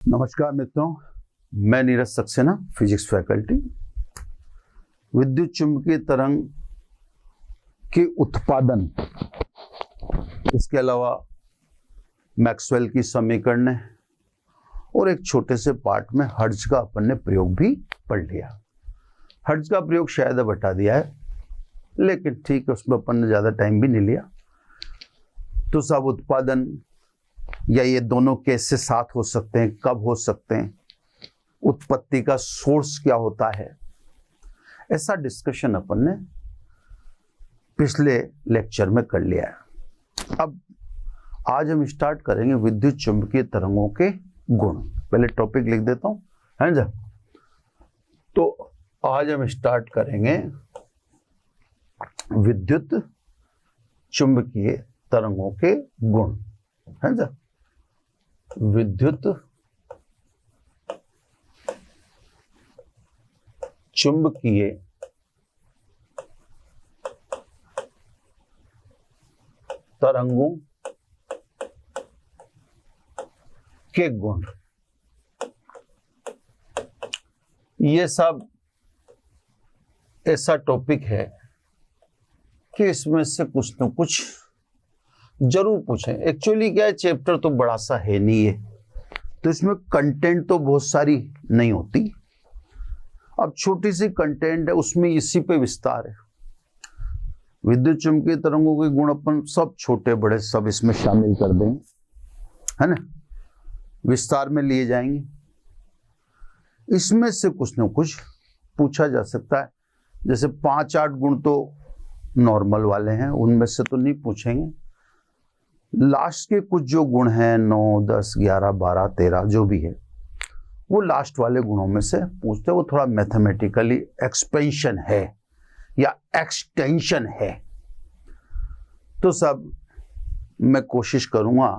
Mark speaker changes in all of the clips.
Speaker 1: नमस्कार मित्रों, मैं नीरज सक्सेना, फिजिक्स फैकल्टी। विद्युत चुंबकीय तरंग के उत्पादन, इसके अलावा मैक्सवेल की समीकरण और एक छोटे से पार्ट में हर्ट्ज का अपन ने प्रयोग भी पढ़ लिया। हर्ट्ज का प्रयोग शायद अब हटा दिया है, लेकिन ठीक है, उसमें अपन ने ज़्यादा टाइम भी नहीं लिया। तो सब उत्पादन या ये दोनों कैसे साथ हो सकते हैं, कब हो सकते हैं, उत्पत्ति का सोर्स क्या होता है, ऐसा डिस्कशन अपन ने पिछले लेक्चर में कर लिया है। अब आज हम स्टार्ट करेंगे विद्युत चुंबकीय तरंगों के गुण। पहले टॉपिक लिख देता हूं, है ना। तो आज हम स्टार्ट करेंगे विद्युत चुंबकीय तरंगों के गुण, है ना। विद्युत चुंबकीय तरंगों के गुण। ये सब ऐसा टॉपिक है कि इसमें से कुछ न कुछ जरूर पूछें। एक्चुअली क्या है, चैप्टर तो बड़ा सा है नहीं है, तो इसमें कंटेंट तो बहुत सारी नहीं होती। अब छोटी सी कंटेंट है, उसमें इसी पे विस्तार है। विद्युत चुंबकीय तरंगों के गुण अपन सब छोटे बड़े सब इसमें शामिल कर देंगे, है ना, विस्तार में लिए जाएंगे। इसमें से कुछ न कुछ पूछा जा सकता है। जैसे 5-8 गुण तो नॉर्मल वाले हैं, उनमें से तो नहीं पूछेंगे। लास्ट के कुछ जो गुण हैं 9, 10, 11, 12, 13 जो भी है, वो लास्ट वाले गुणों में से पूछते हैं। वो थोड़ा मैथमेटिकली एक्सपेंशन है या एक्सटेंशन है। तो सब मैं कोशिश करूंगा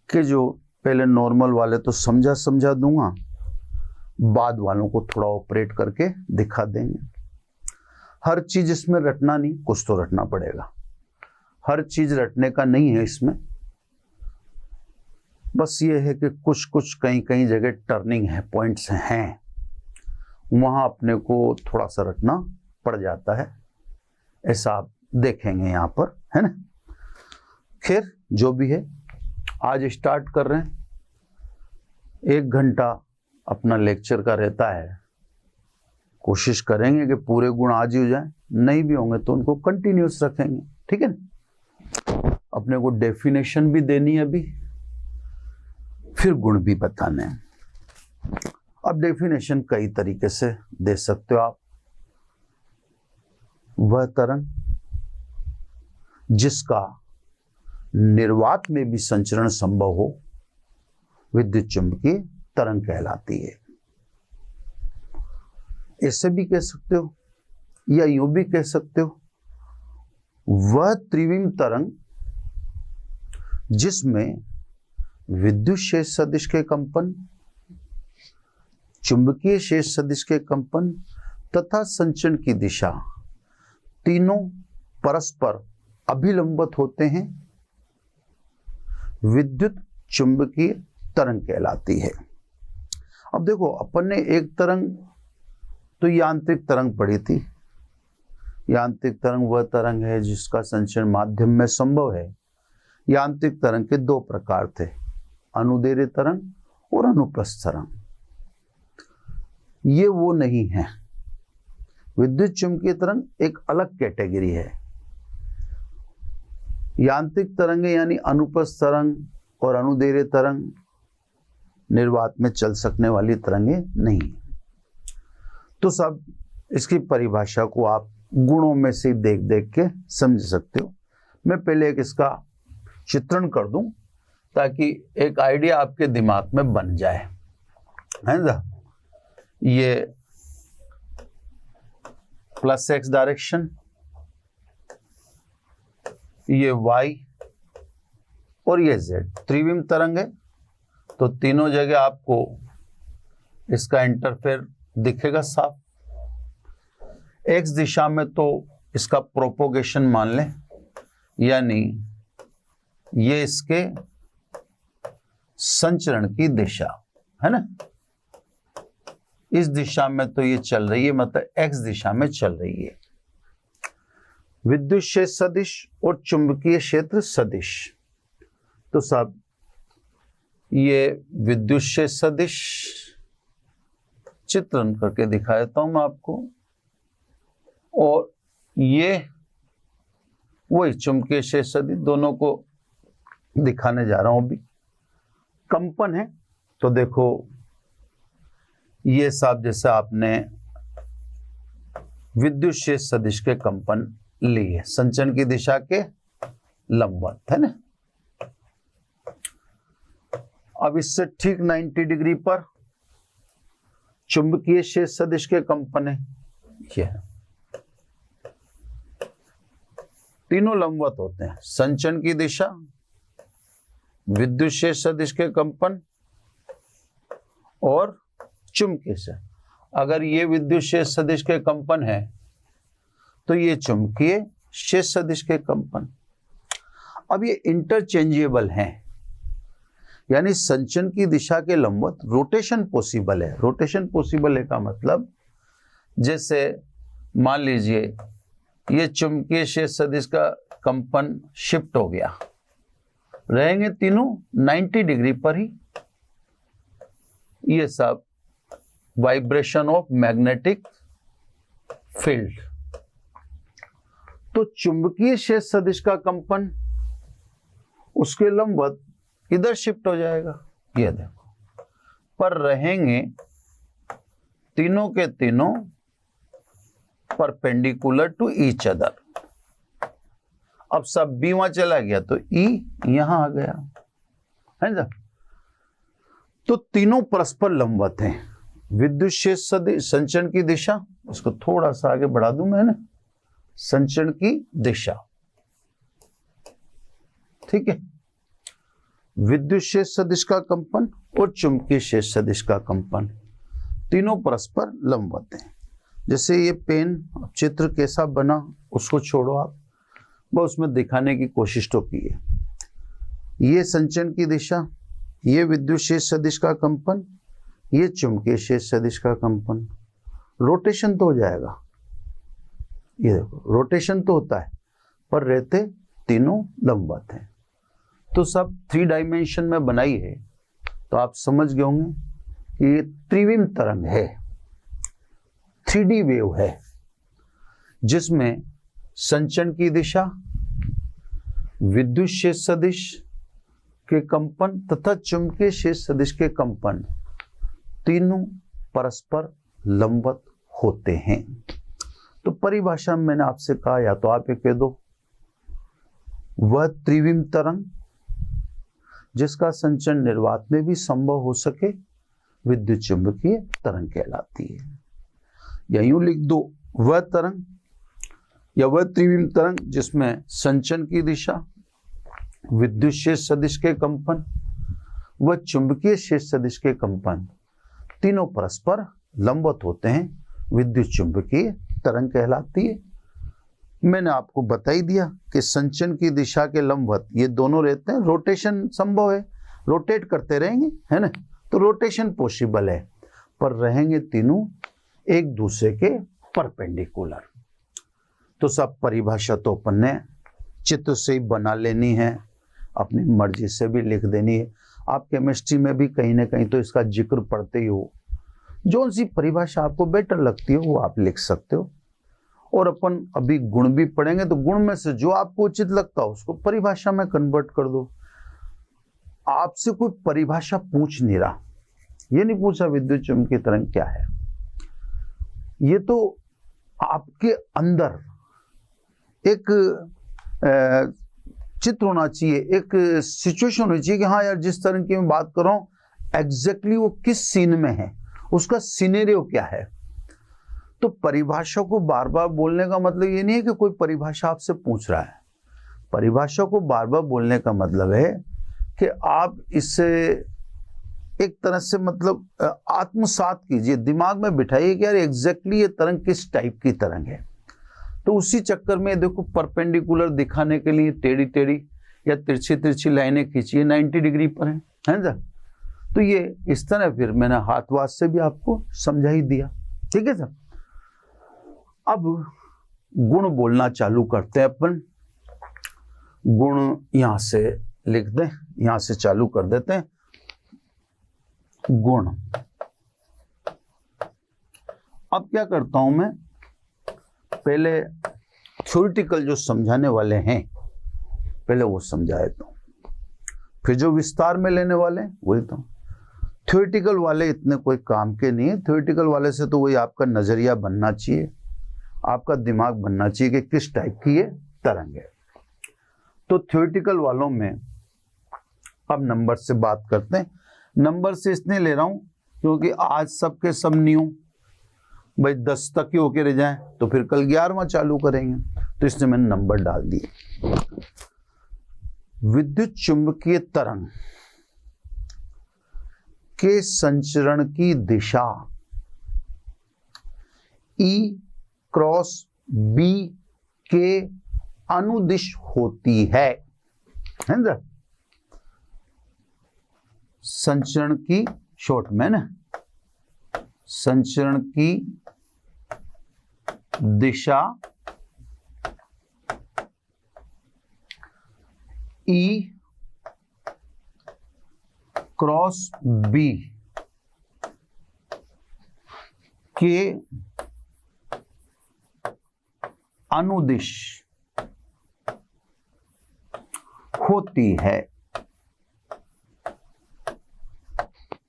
Speaker 1: कि जो पहले नॉर्मल वाले तो समझा दूंगा, बाद वालों को थोड़ा ऑपरेट करके दिखा देंगे। हर चीज इसमें रटना नहीं, कुछ तो रटना पड़ेगा। हर चीज रटने का नहीं है इसमें, बस ये है कि कुछ कुछ कहीं जगह टर्निंग है, पॉइंट्स हैं, वहां अपने को थोड़ा सा रटना पड़ जाता है। ऐसा आप देखेंगे यहाँ पर, है ना। खैर जो भी है, आज स्टार्ट कर रहे हैं। 1 घंटा अपना लेक्चर का रहता है। कोशिश करेंगे कि पूरे गुण आज ही हो जाए, नहीं भी होंगे तो उनको कंटिन्यूस रखेंगे, ठीक है ना। अपने को डेफिनेशन भी देनी है अभी, फिर गुण भी बताने हैं। अब डेफिनेशन कई तरीके से दे सकते हो आप। वह तरंग जिसका निर्वात में भी संचरण संभव हो, विद्युत चुंबकीय तरंग कहलाती है। ऐसे भी कह सकते हो या यूं भी कह सकते हो, वह त्रिविम तरंग जिसमें विद्युत शेष सदिश के कंपन, चुंबकीय शेष सदिश के कंपन तथा संचरण की दिशा तीनों परस्पर अभिलंबित होते हैं, विद्युत चुंबकीय तरंग कहलाती है। अब देखो, अपन ने एक तरंग तो यांत्रिक तरंग पढ़ी थी। यांत्रिक तरंग वह तरंग है जिसका संचरण माध्यम में संभव है। यांत्रिक तरंग के 2 प्रकार थे, अनुदैर्ध्य तरंग और अनुप्रस्थ तरंग। ये वो नहीं है। विद्युत चुंबकीय तरंग एक अलग कैटेगरी है। यांत्रिक तरंगे यानी अनुप्रस्थ तरंग और अनुदैर्ध्य तरंग निर्वात में चल सकने वाली तरंगे नहीं। तो सब इसकी परिभाषा को आप गुणों में से देख देख के समझ सकते हो। मैं पहले एक इसका चित्रण कर दूं ताकि एक आइडिया आपके दिमाग में बन जाए, है ना। ये प्लस x डायरेक्शन, ये y और ये z त्रिविम तरंग है। तो तीनों जगह आपको इसका इंटरफेयर दिखेगा साफ। x दिशा में तो इसका प्रोपोगेशन मान लें, यानी ये इसके संचरण की दिशा, है ना। इस दिशा में तो ये चल रही है, मतलब एक्स दिशा में चल रही है। विद्युत क्षेत्र सदिश और चुंबकीय क्षेत्र सदिश, तो साहब ये विद्युत क्षेत्र सदिश चित्रण करके दिखा देता हूं मैं आपको, और ये वही चुंबकीय क्षेत्र सदिश, दोनों को दिखाने जा रहा हूं अभी। कंपन है तो देखो ये साहब जैसे आपने विद्युत क्षेत्र सदिश के कंपन लिए, संचरण की दिशा के लंबवत, है ना। अब इससे ठीक 90 डिग्री पर चुंबकीय क्षेत्र सदिश के कंपन है, ये तीनों लंबवत होते हैं। संचरण की दिशा, विद्युत क्षेत्र सदिश के कंपन और चुंबकीय से। अगर ये विद्युत क्षेत्र सदिश के कंपन है तो ये चुंबकीय क्षेत्र सदिश के कंपन। अब ये इंटरचेंजेबल हैं, यानी संचरण की दिशा के लंबवत रोटेशन पॉसिबल है। रोटेशन पॉसिबल है का मतलब जैसे मान लीजिए ये चुंबकीय क्षेत्र सदिश का कंपन शिफ्ट हो गया, रहेंगे तीनों 90 डिग्री पर ही। ये सब वाइब्रेशन ऑफ मैग्नेटिक फील्ड। तो चुंबकीय क्षेत्र सदिश का कंपन उसके लंबवत इधर शिफ्ट हो जाएगा, ये देखो, पर रहेंगे तीनों के तीनों परपेंडिकुलर टू ईच अदर। अब सब बी वहां चला गया तो ई यहां आ गया, है ना। तो तीनों परस्पर लंबवत हैं। विद्युत क्षेत्र सदिश संचरण की दिशा, इसको थोड़ा सा आगे बढ़ा दूं मैं ना, संचरण की दिशा, ठीक है। विद्युत क्षेत्र सदिश का कंपन और चुंबकीय क्षेत्र सदिश का कंपन तीनों परस्पर लंबवत हैं। जैसे ये पेन चित्र कैसा बना उसको छोड़ो आप, बस उसमें दिखाने की कोशिश तो की है। ये संचरण की दिशा, ये विद्युत क्षेत्र सदिश का कंपन, ये चुंबकीय क्षेत्र सदिश का कंपन। रोटेशन तो हो जाएगा, ये देखो रोटेशन तो होता है, पर रहते तीनों लंबवत हैं। तो सब 3 डायमेंशन में बनाई है, तो आप समझ गए होंगे कि ये त्रिविम तरंग है, 3D वेव है, जिसमें संचरण की दिशा, विद्युत क्षेत्र सदिश के कंपन तथा चुंबकीय क्षेत्र सदिश के कंपन तीनों परस्पर लंबवत होते हैं। तो परिभाषा में मैंने आपसे कहा, या तो आप ये कह दो वह त्रिविम तरंग जिसका संचरण निर्वात में भी संभव हो सके विद्युत चुंबकीय तरंग कहलाती है, या यूं लिख दो वह तरंग या वह त्रिविम तरंग जिसमें संचरण की दिशा, विद्युत क्षेत्र सदिश के कंपन व चुंबकीय क्षेत्र सदिश के कंपन तीनों परस्पर लंबवत होते हैं, विद्युत चुंबकीय तरंग कहलाती है। मैंने आपको बता ही दिया कि संचरण की दिशा के लंबवत ये दोनों रहते हैं, रोटेशन संभव है, रोटेट करते रहेंगे, है ना। तो रोटेशन पॉसिबल है, पर रहेंगे तीनों एक दूसरे के परपेंडिकुलर। तो सब परिभाषा तो अपन ने चित्र से ही बना लेनी है, अपनी मर्जी से भी लिख देनी है। आप केमिस्ट्री में भी कहीं ना कहीं तो इसका जिक्र पढ़ते ही हो, जो सी परिभाषा आपको बेटर लगती हो वो आप लिख सकते हो। और अपन अभी गुण भी पढ़ेंगे, तो गुण में से जो आपको उचित लगता हो उसको परिभाषा में कन्वर्ट कर दो। आपसे कोई परिभाषा पूछ नहीं रहा, ये नहीं पूछा विद्युत चुंबकीय तरंग क्या है, ये तो आपके अंदर एक चित्र होना चाहिए, एक सिचुएशन होनी चाहिए कि हाँ यार जिस तरह की मैं बात कर रहा हूं एग्जैक्टली वो किस सीन में है, उसका सिनेरियो क्या है। तो परिभाषा को बार बार बोलने का मतलब ये नहीं है कि कोई परिभाषा आपसे पूछ रहा है। परिभाषा को बार बार बोलने का मतलब है कि आप इससे एक तरह से मतलब आत्मसात कीजिए, दिमाग में बिठाइए कि यार एग्जैक्टली ये तरंग किस टाइप की तरंग है। तो उसी चक्कर में देखो परपेंडिकुलर दिखाने के लिए टेढ़ी टेढ़ी या तिरछी तिरछी लाइनें खींचिए, 90 डिग्री पर है ना। तो ये इस तरह फिर मैंने हाथवास से भी आपको समझा ही दिया। ठीक है सर। अब गुण बोलना चालू करते हैं अपन। गुण यहां से लिख दें, यहां से चालू कर देते हैं। गुण। अब क्या करता हूं मैं, पहले थ्योरेटिकल जो समझाने वाले हैं पहले वो समझा देता हूं, फिर जो विस्तार में लेने वाले हैं वही तो। थ्योरेटिकल वाले इतने कोई काम के नहीं है। थ्योरेटिकल वाले से तो वही आपका नजरिया बनना चाहिए, आपका दिमाग बनना चाहिए कि किस टाइप की ये तरंग है। तो थ्योरेटिकल वालों में अब नंबर से बात करते हैं। नंबर से इसलिए ले रहा हूं क्योंकि आज सबके सब न्यू, भाई 10 तक ही होके रह जाए तो फिर कल 11वां चालू करेंगे, तो इसलिए मैंने नंबर डाल दिए। विद्युत चुंबकीय तरंग के संचरण की दिशा E क्रॉस B के अनुदिश होती है ना। संचरण की शॉर्ट में ना, संचरण की दिशा E क्रॉस B के अनुदिश होती है।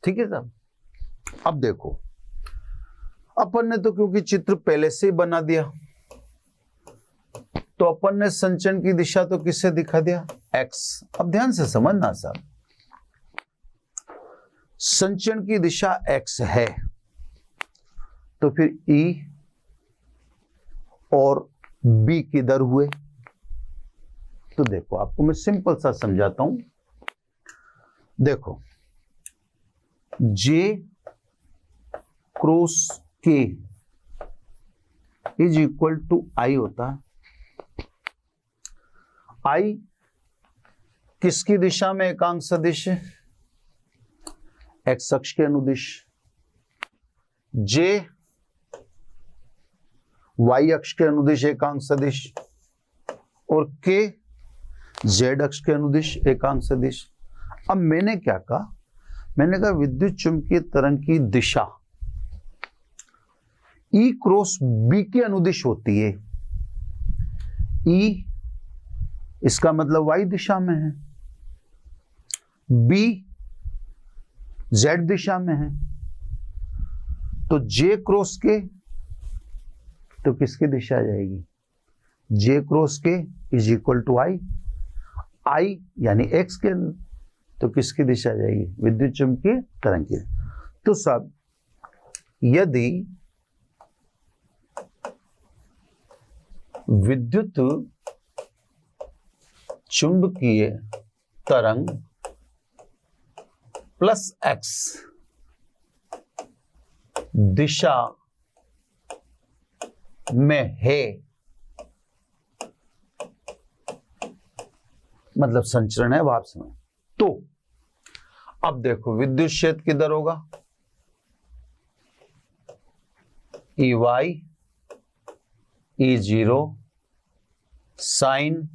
Speaker 1: ठीक है साहब। अब देखो, अपन ने तो क्योंकि चित्र पहले से ही बना दिया, तो अपन ने संचरण की दिशा तो किससे दिखा दिया, एक्स। अब ध्यान से समझना साहब, संचरण की दिशा एक्स है तो फिर ई और बी किधर हुए। तो देखो आपको मैं सिंपल सा समझाता हूं। देखो जे क्रॉस के इज इक्वल टू आई होता है। आई किसकी दिशा में एकांक सदिश है, एक्स अक्ष के अनुदिश। जे वाई अक्ष के अनुदिश एकांक सदिश, और के जेड अक्ष के अनुदिश एकांक सदिश। अब मैंने क्या कहा, मैंने कहा विद्युत चुंबकीय तरंग की दिशा ई क्रॉस बी के अनुदिश होती है। ई इसका मतलब वाई दिशा में है, बी जेड दिशा में है, तो जे क्रॉस के तो किसकी दिशा आ जाएगी, जे क्रॉस के इज इक्वल टू आई। आई यानी एक्स के, तो किसकी दिशा आ जाएगी, विद्युत चुंबकीय तरंग की। तो सब यदि विद्युत चुंबकीय तरंग प्लस एक्स दिशा में है, मतलब संचरण है वापस में, तो अब देखो विद्युत क्षेत्र किधर होगा, E y E zero sine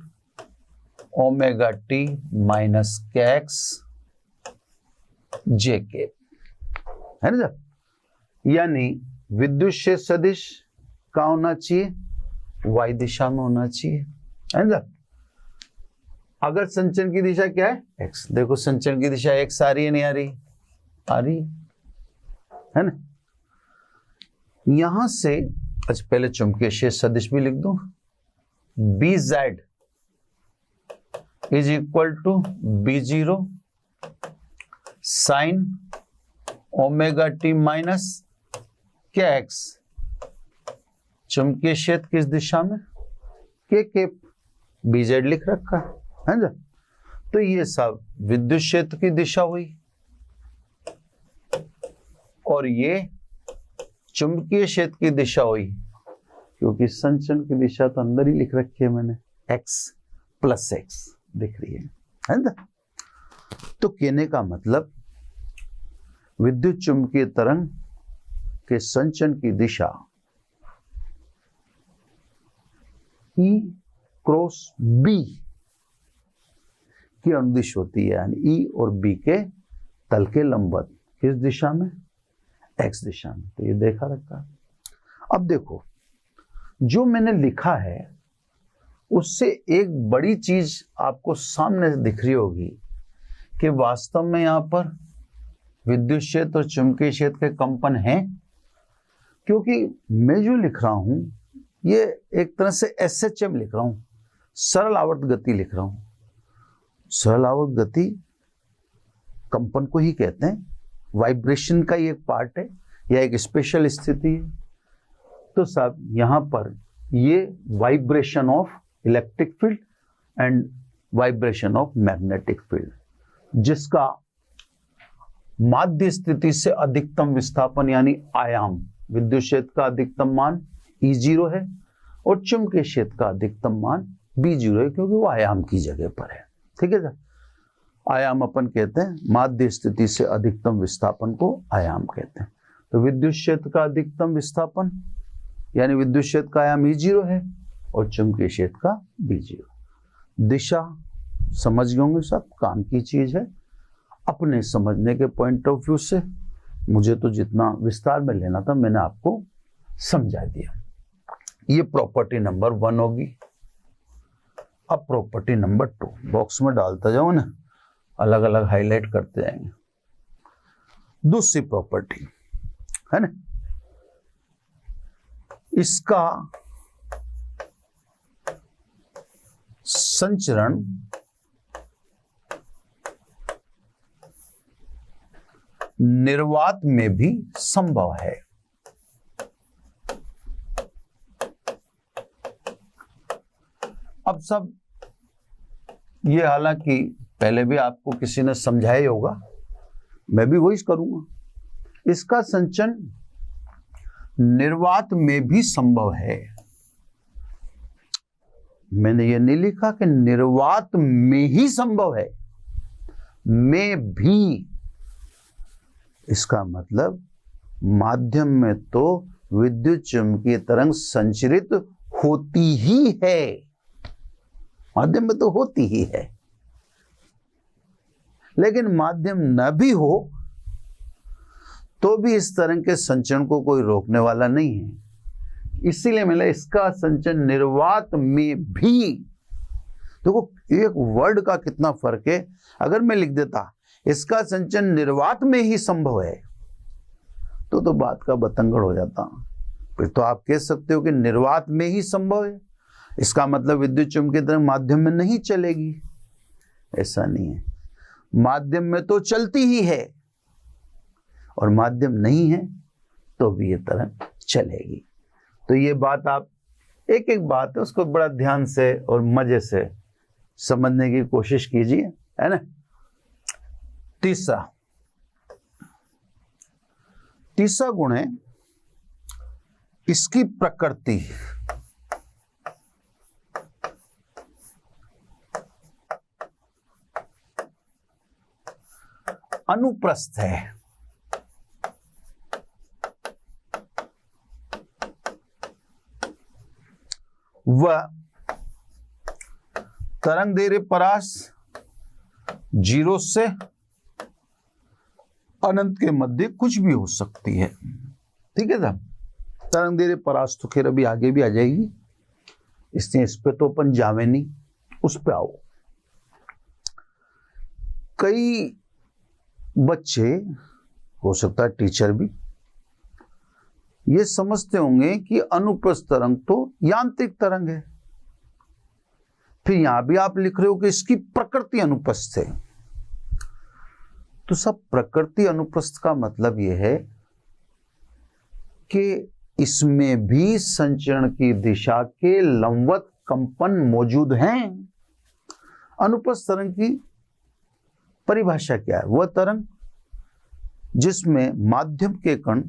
Speaker 1: omega T minus के एक्स जे के, है ना। यानी विद्युत क्षेत्र सदिश कहाँ होना चाहिए, वाई दिशा में होना चाहिए, है ना। अगर संचरण की दिशा क्या है, एक्स। देखो संचरण की दिशा एक्स आ रही है, नहीं आ रही, आ रही है ना। यहां से अच्छा पहले चुंबकीय क्षेत्र सदिश भी लिख दो, B Z is equal to B zero sine omega T minus के एक्स। चुंबकीय क्षेत्र किस दिशा में, के बी जेड लिख रखा है ना। तो ये सब विद्युत क्षेत्र की दिशा हुई, और ये चुंबकीय क्षेत्र की दिशा हुई, क्योंकि संचरण की दिशा तो अंदर ही लिख रखी है मैंने, x प्लस एक्स दिख रही है ना। तो कहने का मतलब विद्युत चुम्बकीय तरंग के संचरण की दिशा E क्रॉस B की अनुदिश होती है, यानी E और B के तल के लंबवत। किस दिशा में? X दिशा में। तो ये देखा रखा है। अब देखो, जो मैंने लिखा है उससे एक बड़ी चीज आपको सामने दिख रही होगी कि वास्तव में यहां पर विद्युत क्षेत्र और चुंबकीय क्षेत्र के कंपन हैं, क्योंकि मैं जो लिख रहा हूं ये एक तरह से SHM लिख रहा हूं, सरल आवर्त गति लिख रहा हूं। सरल आवर्त गति कंपन को ही कहते हैं, वाइब्रेशन का ही एक पार्ट है या एक स्पेशल स्थिति है। तो साहब यहां पर ये vibration of electric field and vibration of magnetic field, जिसका माध्य स्थिति से अधिकतम विस्थापन यानी आयाम, विद्युत क्षेत्र का अधिकतम मान E0 है और चुंबकीय क्षेत्र का अधिकतम मान B0 है, क्योंकि वो आयाम की जगह पर है। ठीक है सर, आयाम अपन कहते हैं, माध्य स्थिति से अधिकतम विस्थापन को आयाम कहते हैं। तो विद्युत क्षेत्र का अधिकतम विस्थापन यानी विद्युत क्षेत्र का आयाम E0 है और चुंबकीय क्षेत्र का B0। दिशा समझ गए होंगे सब, काम की चीज है। अपने समझने के पॉइंट ऑफ व्यू से मुझे तो जितना विस्तार में लेना था मैंने आपको समझा दिया। ये प्रॉपर्टी नंबर 1 होगी। अब प्रॉपर्टी नंबर 2 बॉक्स में डालता जाओ ना, अलग अलग हाईलाइट करते जाएंगे। दूसरी प्रॉपर्टी है ना, इसका संचरण निर्वात में भी संभव है। अब सब ये हालांकि पहले भी आपको किसी ने समझाया होगा, मैं भी वही करूंगा। इसका संचरण निर्वात में भी संभव है। मैंने ये नहीं लिखा कि निर्वात में ही संभव है, में भी। इसका मतलब माध्यम में तो विद्युत चुम्बकीय तरंग संचरित होती ही है, माध्यम में तो होती ही है, लेकिन माध्यम न भी हो तो भी इस तरंग के संचरण को कोई रोकने वाला नहीं है। इसीलिए मैंने इसका संचरण निर्वात में भी। देखो एक वर्ड का कितना फर्क है। अगर मैं लिख देता इसका संचरण निर्वात में ही संभव है तो बात का बतंगड़ हो जाता। फिर तो आप कह सकते हो कि निर्वात में ही संभव है, इसका मतलब विद्युत चुम्बकीय तरंग माध्यम में नहीं चलेगी। ऐसा नहीं है, माध्यम में तो चलती ही है और माध्यम नहीं है तो भी ये तरंग चलेगी। तो ये बात आप एक एक बात है उसको बड़ा ध्यान से और मजे से समझने की कोशिश कीजिए, है ना। तीसरा गुण है इसकी प्रकृति। अनुप्रस्थ है। वह तरंग दैर्घ्य परास 0 से अनंत के मध्य कुछ भी हो सकती है। ठीक है साहब, तरंग दैर्घ्य परास तो खैर अभी आगे भी आ जाएगी, इसलिए इस पे तो अपन जावे नहीं, उस पे आओ। कई बच्चे, हो सकता है टीचर भी, ये समझते होंगे कि अनुप्रस्थ तरंग तो यांत्रिक तरंग है। फिर यहां भी आप लिख रहे हो कि इसकी प्रकृति अनुप्रस्थ है। तो सब प्रकृति अनुप्रस्थ का मतलब यह है कि इसमें भी संचरण की दिशा के लंबवत कंपन मौजूद हैं। अनुप्रस्थ तरंग की परिभाषा क्या है? वह तरंग जिसमें माध्यम के कण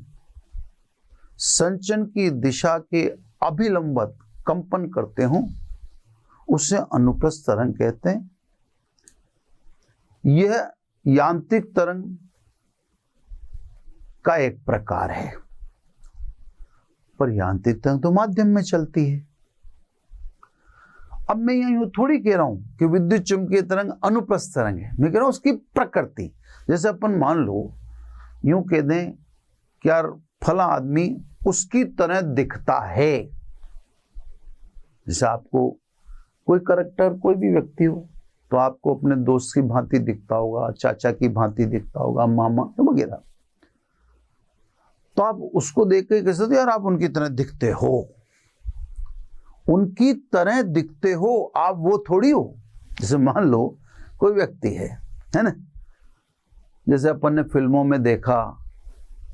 Speaker 1: संचरण की दिशा के अभिलंबत कंपन करते हों उसे अनुप्रस्थ तरंग कहते हैं। यह यांत्रिक तरंग का एक प्रकार है। पर यांत्रिक तरंग तो माध्यम में चलती है। अब मैं यूं थोड़ी कह रहा हूं कि विद्युत चुंबकीय तरंग अनुप्रस्थ तरंग है, मैं कह रहा हूं उसकी प्रकृति। जैसे अपन मान लो यूं कह दें कि यार फला आदमी उसकी तरह दिखता है। जैसे आपको कोई करैक्टर, कोई भी व्यक्ति हो तो आपको अपने दोस्त की भांति दिखता होगा, चाचा की भांति दिखता होगा, मामा वगैरह, तो आप उसको देख के कह सकते यार आप उनकी तरह दिखते हो। उनकी तरह दिखते हो, आप वो थोड़ी हो। जैसे मान लो कोई व्यक्ति है ना, जैसे अपन ने फिल्मों में देखा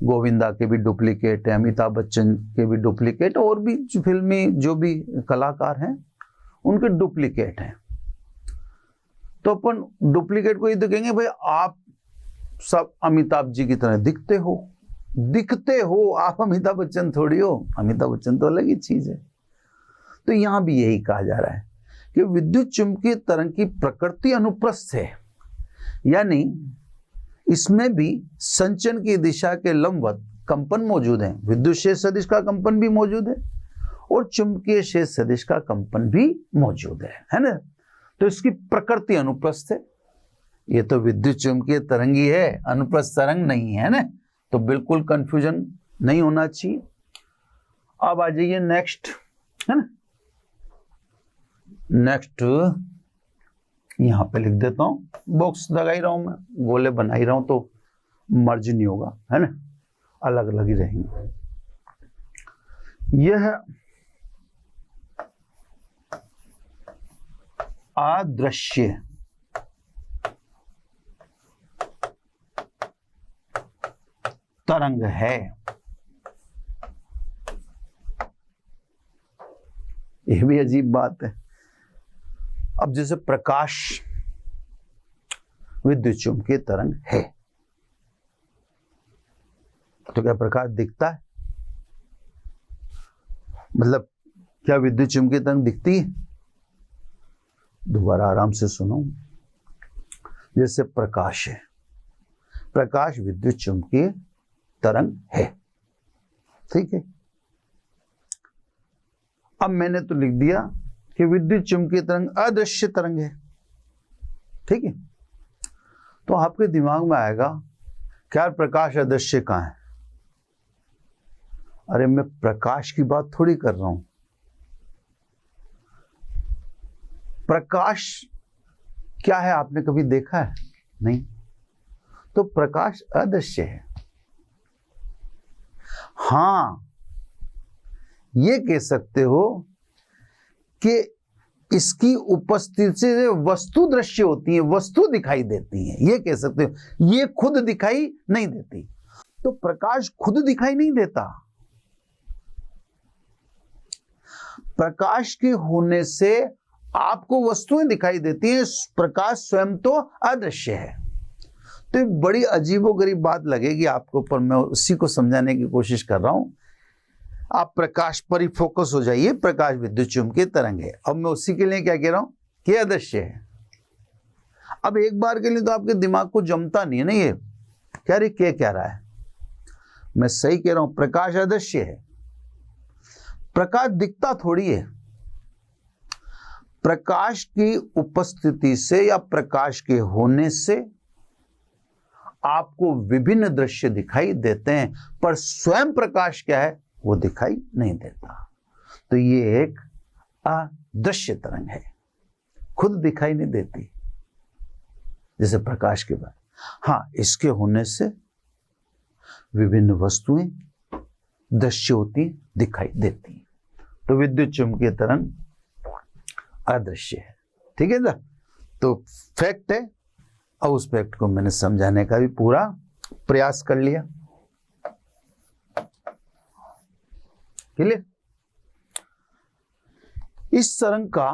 Speaker 1: गोविंदा के भी डुप्लीकेट है, अमिताभ बच्चन के भी डुप्लीकेट, और भी फिल्मी जो भी कलाकार हैं उनके डुप्लीकेट हैं। तो अपन डुप्लीकेट को ये तो कहेंगे भाई आप सब अमिताभ जी की तरह दिखते हो। दिखते हो, आप अमिताभ बच्चन थोड़ी हो। अमिताभ बच्चन तो अलग ही चीज है। तो यहां भी यही कहा जा रहा है कि विद्युत चुंबकीय तरंग की प्रकृति अनुप्रस्थ है, यानी इसमें भी संचरण की दिशा के लंबवत कंपन मौजूद है। विद्युत क्षेत्र सदिश का कंपन भी मौजूद है और चुंबकीय क्षेत्र सदिश का कंपन भी मौजूद है ना। तो इसकी प्रकृति अनुप्रस्थ है। ये तो विद्युत चुंबकीय तरंग ही है, अनुप्रस्थ तरंग नहीं है ना। तो बिल्कुल कंफ्यूजन नहीं होना चाहिए। अब आ जाइए नेक्स्ट, है ना। नेक्स्ट यहां पे लिख देता हूं, बॉक्स लगा ही रहा हूं मैं, गोले बना ही रहा हूं तो मर्ज नहीं होगा, है ना, अलग अलग ही रहेंगे। यह अदृश्य तरंग है। यह भी अजीब बात है। अब जैसे प्रकाश विद्युत चुंबकीय तरंग है, तो क्या प्रकाश दिखता है? मतलब क्या विद्युत चुंबकीय तरंग दिखती है? दोबारा आराम से सुनो। जैसे प्रकाश है, प्रकाश विद्युत चुंबकीय तरंग है, ठीक है। अब मैंने तो लिख दिया कि विद्युत चुंबकीय तरंग अदृश्य तरंग है, ठीक है। तो आपके दिमाग में आएगा क्या प्रकाश अदृश्य कहां है? अरे मैं प्रकाश की बात थोड़ी कर रहा हूं। प्रकाश क्या है आपने कभी देखा है? नहीं। तो प्रकाश अदृश्य है। हां, ये कह सकते हो कि इसकी उपस्थिति से वस्तु दृश्य होती है, वस्तु दिखाई देती है, ये कह सकते हो। ये खुद दिखाई नहीं देती। तो प्रकाश खुद दिखाई नहीं देता। प्रकाश के होने से आपको वस्तुएं दिखाई देती हैं, प्रकाश स्वयं तो अदृश्य है। तो एक बड़ी अजीबोगरीब बात लगेगी आपको, पर मैं उसी को समझाने की कोशिश कर रहा हूं। आप प्रकाश पर ही फोकस हो जाइए। प्रकाश विद्युत चुंबकीय तरंग है। अब मैं उसी के लिए क्या कह रहा हूं कि अदृश्य है। अब एक बार के लिए तो आपके दिमाग को जमता नहीं है ना ये, क्या रे क्या रहा है। मैं सही कह रहा हूं, प्रकाश अदृश्य है। प्रकाश दिखता थोड़ी है। प्रकाश की उपस्थिति से या प्रकाश के होने से आपको विभिन्न दृश्य दिखाई देते हैं, पर स्वयं प्रकाश क्या है वो दिखाई नहीं देता। तो ये एक अदृश्य तरंग है, खुद दिखाई नहीं देती जैसे प्रकाश के बाद। हां, इसके होने से विभिन्न वस्तुएं दृश्य होती, दिखाई देती। तो विद्युत चुंबकीय तरंग अदृश्य है, ठीक है ना। तो फैक्ट है। अब उस फैक्ट को मैंने समझाने का भी पूरा प्रयास कर लिया। क्लियर? इस तरंग का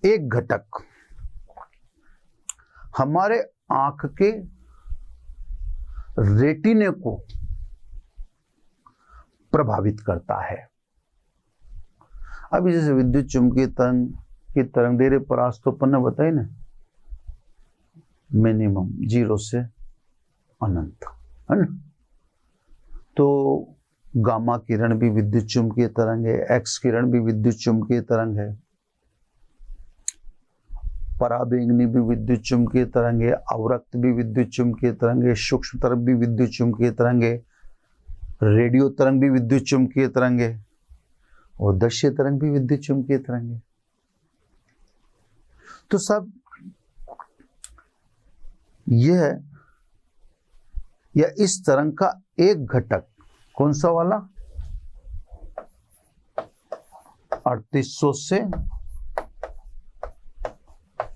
Speaker 1: एक घटक हमारे आंख के रेटिने को प्रभावित करता है। अभी जैसे विद्युत चुंबकीय तरंग की तरंग दैर्घ्य परास तो अपन ने बताई ना, मिनिमम 0 से अनंत, है ना। तो गामा किरण भी विद्युत चुंबकीय तरंग है, एक्स किरण भी विद्युत चुंबकीय तरंग है, पराबैंगनी भी विद्युत चुंबकीय तरंग है, अवरक्त भी विद्युत चुंबकीय तरंग है, सूक्ष्म तरंग भी विद्युत चुंबकीय तरंग है, रेडियो तरंग भी विद्युत चुंबकीय तरंग है और दृश्य तरंग भी विद्युत चुंबकीय तरंग है। तो सब यह या इस तरंग का एक घटक कौन सा वाला 3800 से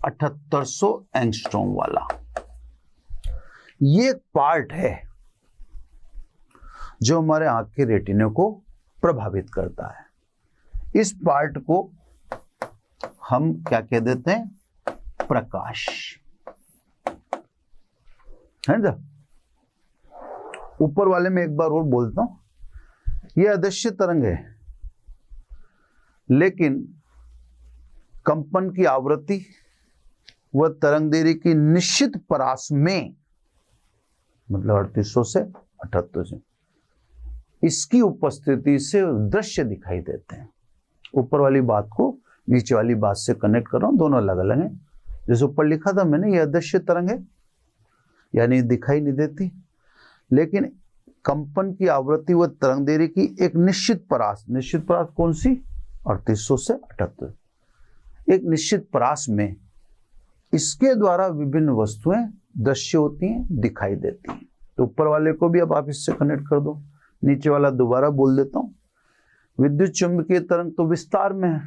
Speaker 1: 7800 एंगस्ट्रॉम वाला, ये एक पार्ट है जो हमारे आंख के रेटिना को प्रभावित करता है। इस पार्ट को हम क्या कह देते हैं, प्रकाश, है ना। ऊपर वाले में एक बार और बोलता हूं, यह अदृश्य तरंग है, लेकिन कंपन की आवृत्ति व तरंग दैर्घ्य की निश्चित परास में, मतलब 3800 से 7800 से, इसकी उपस्थिति से दृश्य दिखाई देते हैं। ऊपर वाली बात को नीचे वाली बात से कनेक्ट कर रहा हूं, दोनों अलग अलग हैं। जैसे ऊपर लिखा था मैंने, यह अदृश्य तरंग है, यानी दिखाई नहीं देती, लेकिन कंपन की आवृत्ति व तरंग दैर्घ्य की एक निश्चित परास कौन सी 3800 से 7800, एक निश्चित परास में इसके द्वारा विभिन्न वस्तुएं दृश्य होती हैं, दिखाई देती हैं। तो ऊपर वाले को भी अब आप इससे कनेक्ट कर दो, नीचे वाला दोबारा बोल देता हूं। विद्युत चुंबकीय तरंग तो विस्तार में है,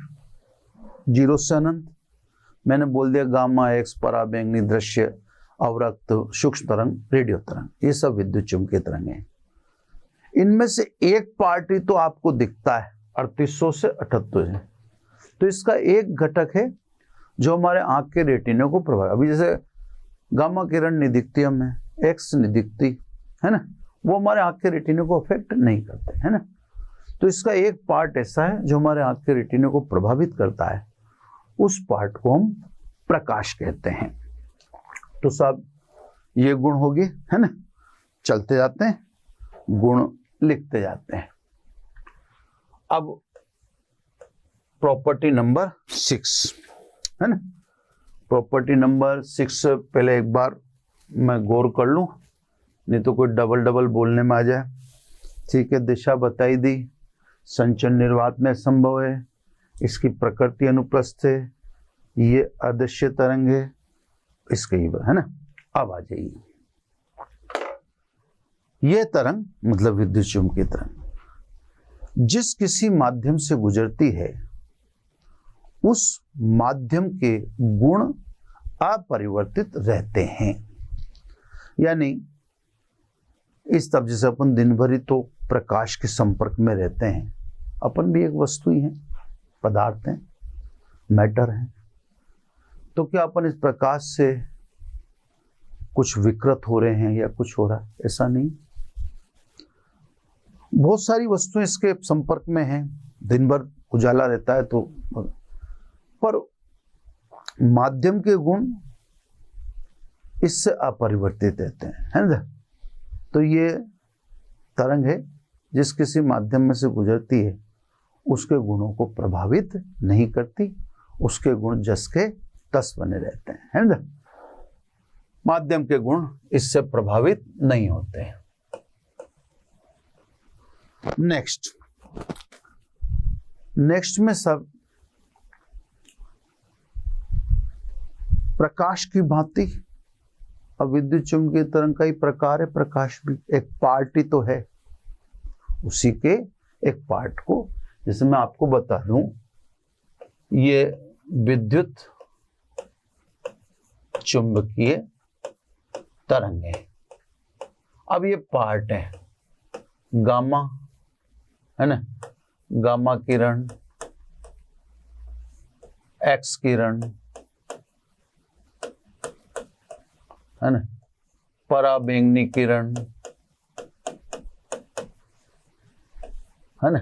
Speaker 1: 0 से अनंत। मैंने बोल दिया गामा, एक्स, पराबैंगनी, दृश्य, अवरक्त, सूक्ष्म तरंग, रेडियो तरंग, ये सब विद्युत चुंबकीय तरंग है। इनमें से एक पार्ट ही तो आपको दिखता है 3800 से 7800 से, तो इसका एक घटक है जो हमारे आंख के रेटिना को प्रभावित। अभी जैसे गामा किरण नहीं दिखती हमें, एक्स नहीं दिखती, है ना, वो हमारे आंख के रेटिना को अफेक्ट नहीं करते, है ना। तो इसका एक पार्ट ऐसा है जो हमारे आंख के रेटिना को प्रभावित करता है, उस पार्ट को हम प्रकाश कहते हैं। तो साहब ये गुण हो गए, है ना, चलते जाते हैं, गुण लिखते जाते हैं। अब प्रॉपर्टी नंबर 6, है ना। प्रॉपर्टी नंबर 6 से पहले एक बार मैं गौर कर लूं, नहीं तो कोई डबल बोलने में आ जाए। ठीक है, दिशा बताई दी, संचरण निर्वात में संभव है, इसकी प्रकृति अनुप्रस्थ है, ये अदृश्य तरंग है, इसके है ना। अब आ जाइए, यह तरंग मतलब विद्युत चुंबकीय तरंग जिस किसी माध्यम से गुजरती है, उस माध्यम के गुण अपरिवर्तित रहते हैं। यानी इस तब जैसे अपन दिन भर ही तो प्रकाश के संपर्क में रहते हैं, अपन भी एक वस्तु ही है, पदार्थ हैं, मैटर हैं, तो क्या अपन इस प्रकाश से कुछ विकृत हो रहे हैं या कुछ हो रहा है? ऐसा नहीं। बहुत सारी वस्तुएं इसके संपर्क में हैं, दिन भर उजाला रहता है, तो पर माध्यम के गुण इससे अपरिवर्तित रहते हैं, है ना। तो ये तरंग है जिस किसी माध्यम में से गुजरती है, उसके गुणों को प्रभावित नहीं करती, उसके गुण जस के तस बने रहते हैं, है ना। माध्यम के गुण इससे प्रभावित नहीं होते हैं। नेक्स्ट में सब प्रकाश की भांति, अब विद्युत चुंबकीय तरंग का ही प्रकार है प्रकाश भी, एक पार्ट ही तो है, उसी के एक पार्ट को, जैसे मैं आपको बता दूं, ये विद्युत चुंबकीय तरंग है। अब ये पार्ट है, गामा, है ना, गामा किरण, एक्स किरण, है ना, पराबैंगनी किरण, है ना,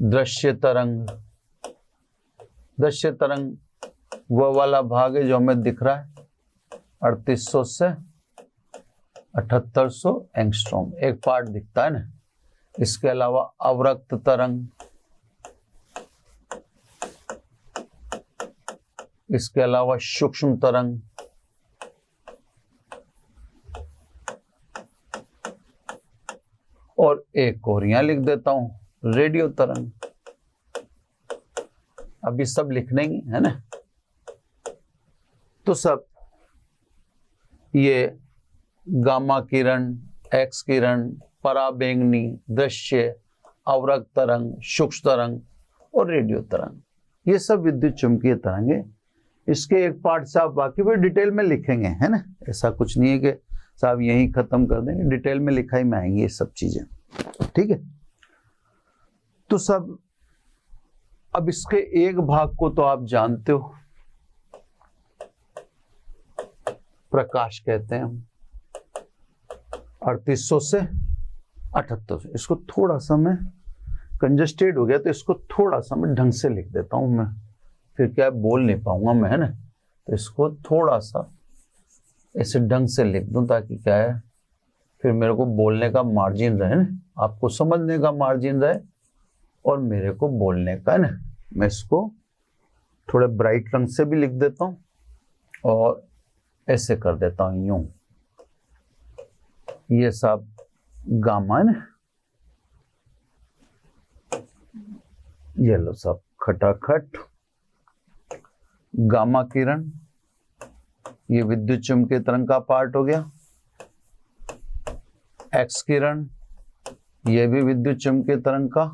Speaker 1: दृश्य तरंग। दृश्य तरंग वो वाला भाग है जो हमें दिख रहा है 3800 से 7800 एंगस्ट्रॉम एक पार्ट दिखता है ना। इसके अलावा अवरक्त तरंग, इसके अलावा सूक्ष्म तरंग, और एक और यहां लिख देता हूं रेडियो तरंग। अभी सब लिखने ही है ना। तो सब ये गामा किरण, एक्स किरण, पराबैंगनी, दृश्य, अवरक्त तरंग, सूक्ष्म तरंग और रेडियो तरंग, ये सब विद्युत चुंबकीय तरंग है। इसके एक पार्ट से आप बाकी भी डिटेल में लिखेंगे, है ना। ऐसा कुछ नहीं है कि साहब यहीं खत्म कर देंगे, डिटेल में लिखाई में आएंगी ये सब चीजें, ठीक है। तो सब अब इसके एक भाग को तो आप जानते हो, प्रकाश कहते हैं हम। 3800 से 7800, इसको थोड़ा सा मैं कंजस्टेड हो गया तो इसको थोड़ा सा मैं ढंग से लिख देता हूं मैं, फिर क्या बोल नहीं पाऊंगा मैं, है ना। तो इसको थोड़ा सा ऐसे ढंग से लिख दूं ताकि क्या है फिर मेरे को बोलने का मार्जिन रहे ना, आपको समझने का मार्जिन रहे और मेरे को बोलने का, है ना। मैं इसको थोड़े ब्राइट रंग से भी लिख देता हूं और ऐसे कर देता हूं यूं। ये सब गामा है ना, ये लो सब खटाखट गामा किरण, ये विद्युत चुंबकीय तरंग का पार्ट हो गया। एक्स किरण, ये भी विद्युत चुंबकीय तरंग का।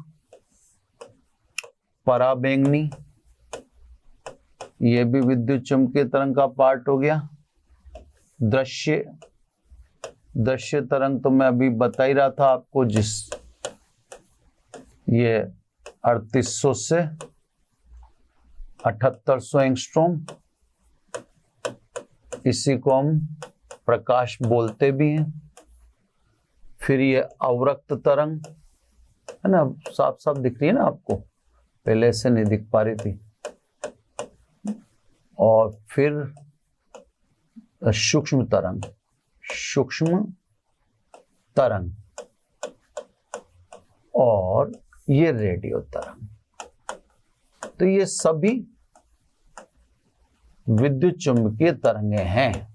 Speaker 1: पराबैंगनी, ये भी विद्युत चुंबकीय तरंग का पार्ट हो गया। दृश्य तरंग तो मैं अभी बता ही रहा था आपको, जिस ये 3800 से 7800 एंगस्ट्रॉम, इसी को हम प्रकाश बोलते भी हैं। फिर ये अवरक्त तरंग है ना, साफ साफ दिख रही है ना आपको, पहले से नहीं दिख पा रही थी। और फिर सूक्ष्म तरंग, और ये रेडियो तरंग। तो ये सभी विद्युत चुंबकीय तरंगें हैं।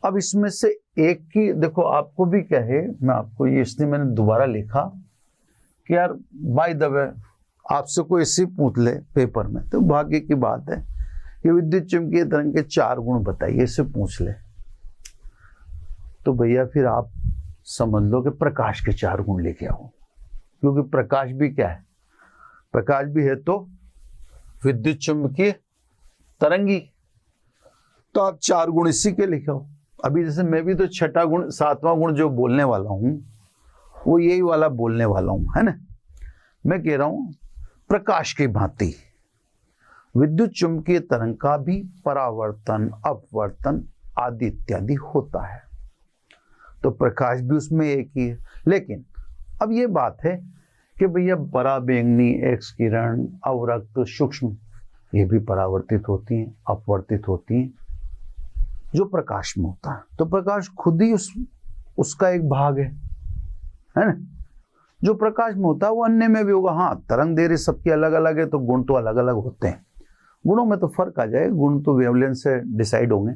Speaker 1: अब इसमें से एक की देखो, आपको भी क्या है, मैं आपको ये इसलिए मैंने दोबारा लिखा कि यार बाय द वे आपसे कोई इसी पूछ ले पेपर में तो भाग्य की बात है कि विद्युत चुंबकीय तरंग के 4 गुण बताइए, इसे पूछ ले तो भैया फिर आप समझ लो कि प्रकाश के 4 गुण लेके आओ, क्योंकि प्रकाश भी क्या है, प्रकाश भी है तो विद्युत चुंबकीय तरंगी। तो आप 4 गुण इसी के लिखे हो। अभी जैसे मैं भी तो 6ठा गुण 7वां गुण जो बोलने वाला हूं वो यही वाला बोलने वाला हूं, है ना। मैं कह रहा हूं प्रकाश की भांति विद्युत चुंबकीय तरंग का भी परावर्तन, अपवर्तन आदि इत्यादि होता है। तो प्रकाश भी उसमें एक ही है। लेकिन अब ये बात है कि भैया पराबैंगनी, एक्स किरण, अवरक्त, सूक्ष्म ये भी परावर्तित होती हैं, अपवर्तित होती हैं जो प्रकाश में होता है। तो प्रकाश खुद ही उसका एक भाग है ना। जो प्रकाश में होता है वो अन्य में भी होगा। हाँ, तरंग देरी सबकी अलग अलग है तो गुण तो अलग अलग होते हैं, गुणों में तो फर्क आ जाए, गुण तो वेवलेंथ से डिसाइड होंगे।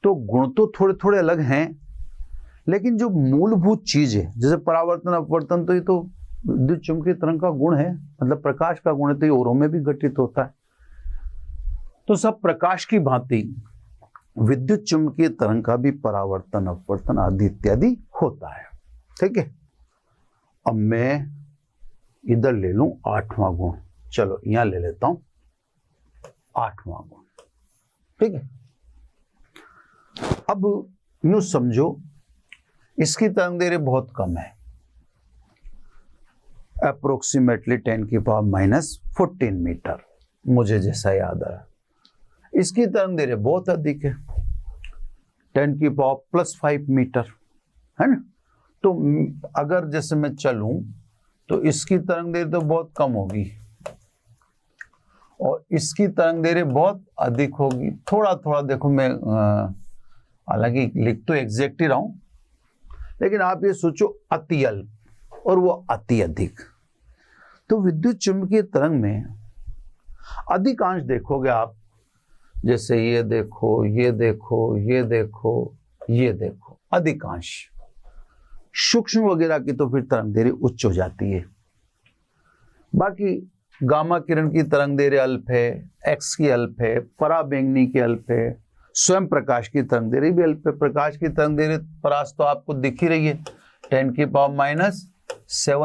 Speaker 1: तो गुण तो थोड़े थोड़े अलग हैं, लेकिन जो मूलभूत चीज है जैसे परावर्तन, अपवर्तन, तो ये तो विद्युत चुंबकीय तरंग का गुण है, मतलब प्रकाश का गुण है, तो ये औरों में भी घटित होता है। तो सब प्रकाश की भांति विद्युत चुंबकीय तरंग का भी परावर्तन, अपवर्तन आदि इत्यादि होता है। ठीक है, अब मैं इधर ले लूं 8वां गुण। चलो यहां ले लेता हूं 8वां गुण। ठीक है, अब यूं समझो इसकी तरंग दैर्घ्य बहुत कम है, अप्रोक्सीमेटली 10⁻⁻14 मीटर, मुझे जैसा याद है। इसकी तरंग दैर्घ्य बहुत अधिक है, 10⁻+5 मीटर, है ना। तो अगर जैसे मैं चलूं तो इसकी तरंग दैर्घ्य तो बहुत कम होगी और इसकी तरंग दैर्घ्य बहुत अधिक होगी। थोड़ा थोड़ा देखो, मैं हालांकि लिख तो एग्जैक्ट ही रहा हूं, लेकिन आप ये सोचो अति अल्प और वो अति अधिक। तो विद्युत चुंबकीय तरंग में अधिकांश देखोगे आप, जैसे ये देखो, ये देखो, ये देखो, ये देखो, अधिकांश। सूक्ष्म वगैरह की तो फिर तरंग दैर्घ्य उच्च हो जाती है। बाकी गामा किरण की तरंग दैर्घ्य अल्प है, एक्स की अल्प है, पराबैंगनी की अल्प है, स्वयं प्रकाश की तरंग दैर्घ्य भी अल्प है। प्रकाश की तरंग दैर्घ्य परास तो आपको दिख ही रही है, 10⁻⁷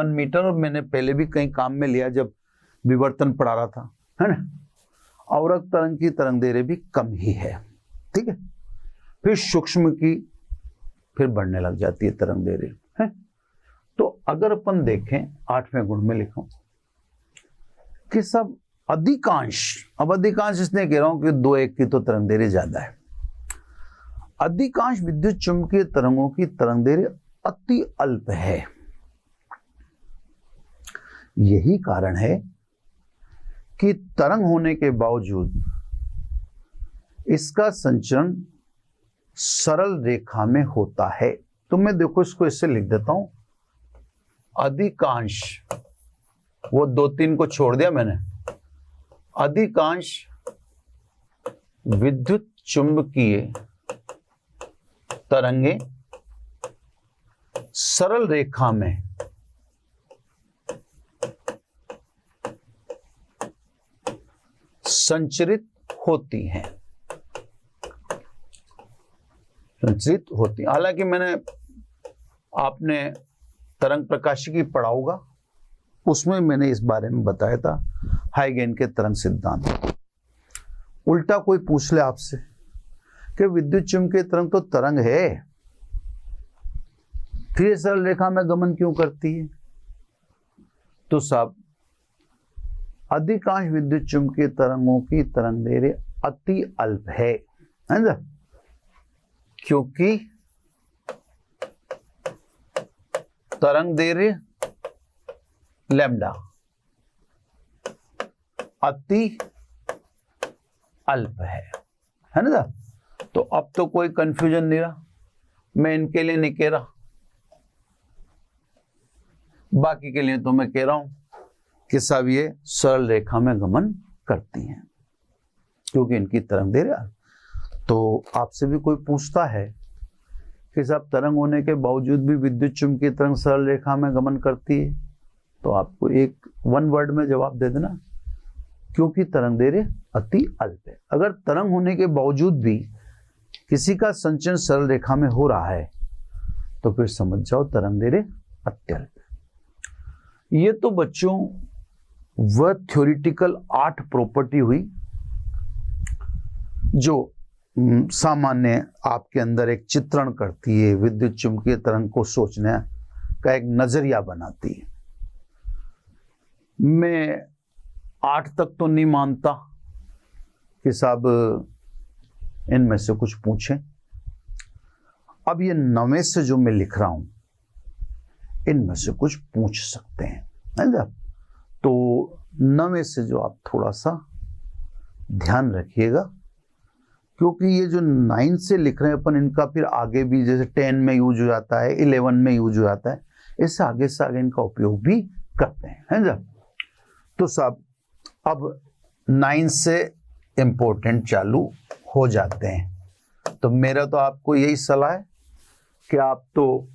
Speaker 1: मीटर। और मैंने पहले भी कहीं काम में लिया जब विवर्तन पढ़ा रहा था, है ना। अवरक्त तरंग की तरंग दैर्घ्य भी कम ही है, ठीक है। फिर सूक्ष्म की फिर बढ़ने लग जाती है तरंग दैर्घ्य, है। तो अगर अपन देखें 8वें गुण में लिखूं कि सब अधिकांश, अब अधिकांश इसलिए कह रहा हूं कि 2-1 की तो तरंग दैर्घ्य ज्यादा है। अधिकांश विद्युत चुंबकीय तरंगों की तरंग दैर्घ्य अति अल्प है। यही कारण है कि तरंग होने के बावजूद इसका संचरण सरल रेखा में होता है। तो मैं देखो इसको इससे लिख देता हूं, अधिकांश, वो 2-3 को छोड़ दिया मैंने, अधिकांश विद्युत चुंबकीय तरंगे सरल रेखा में संचरित होती हैं, संचरित होती। हालांकि मैंने, आपने तरंग प्रकाशिकी पढ़ा होगा, उसमें मैंने इस बारे में बताया था, हाइगेन के तरंग सिद्धांत। उल्टा कोई पूछ ले आपसे कि विद्युत चुंबकीय तरंग तो तरंग है, फिर सरल रेखा में गमन क्यों करती है? तो साहब, अधिकांश विद्युत चुंबकीय तरंगों की तरंग दैर्घ्य अति अल्प है ना, क्योंकि तरंग दैर्घ्य लैम्डा अति अल्प है ना। तो अब तो कोई कंफ्यूजन नहीं रहा, मैं इनके लिए नहीं कह रहा, बाकी के लिए तो मैं कह रहा हूं कि सब ये सरल रेखा में गमन करती हैं क्योंकि इनकी तरंग दैर्घ्य। तो आपसे भी कोई पूछता है कि साहब तरंग होने के बावजूद भी विद्युत चुंबकीय तरंग सरल रेखा में गमन करती है, तो आपको एक 1 वर्ड में जवाब दे देना, क्योंकि तरंग दैर्घ्य अति अल्प है। अगर तरंग होने के बावजूद भी किसी का संचरण सरल रेखा में हो रहा है तो फिर समझ जाओ तरंग दैर्घ्य अत्यल्प है। ये तो बच्चों वह थ्योरेटिकल 8 प्रॉपर्टी हुई जो सामान्य आपके अंदर एक चित्रण करती है, विद्युत चुंबकीय तरंग को सोचने का एक नजरिया बनाती है। मैं 8 तक तो नहीं मानता कि साहब इनमें से कुछ पूछें। अब ये 9वें से जो मैं लिख रहा हूं, इनमें से कुछ पूछ सकते हैं, है ना। तो 9वें से जो आप थोड़ा सा ध्यान रखिएगा, क्योंकि ये जो 9 से लिख रहे हैं अपन, इनका फिर आगे भी जैसे 10 में यूज हो जाता है, 11 में यूज हो जाता है, इससे आगे से आगे इनका उपयोग भी करते हैं, है ना। तो साहब अब 9 से इंपॉर्टेंट चालू हो जाते हैं। तो मेरा तो आपको यही सलाह है कि आप तो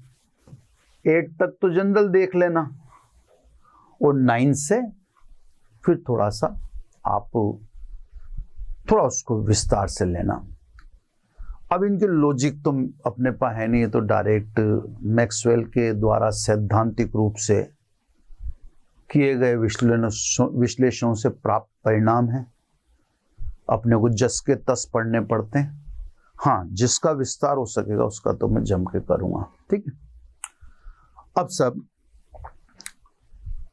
Speaker 1: 8 तक तो जनरल देख लेना और 9 से फिर थोड़ा सा आप थोड़ा उसको विस्तार से लेना। अब इनके लॉजिक तो अपने पास है नहीं, है तो डायरेक्ट मैक्सवेल के द्वारा सैद्धांतिक रूप से किए गए विश्लेषणों से प्राप्त परिणाम है। अपने को जस के तस पढ़ने पड़ते हैं। हाँ, जिसका विस्तार हो सकेगा उसका तो मैं जम के करूंगा, ठीक है। अब सब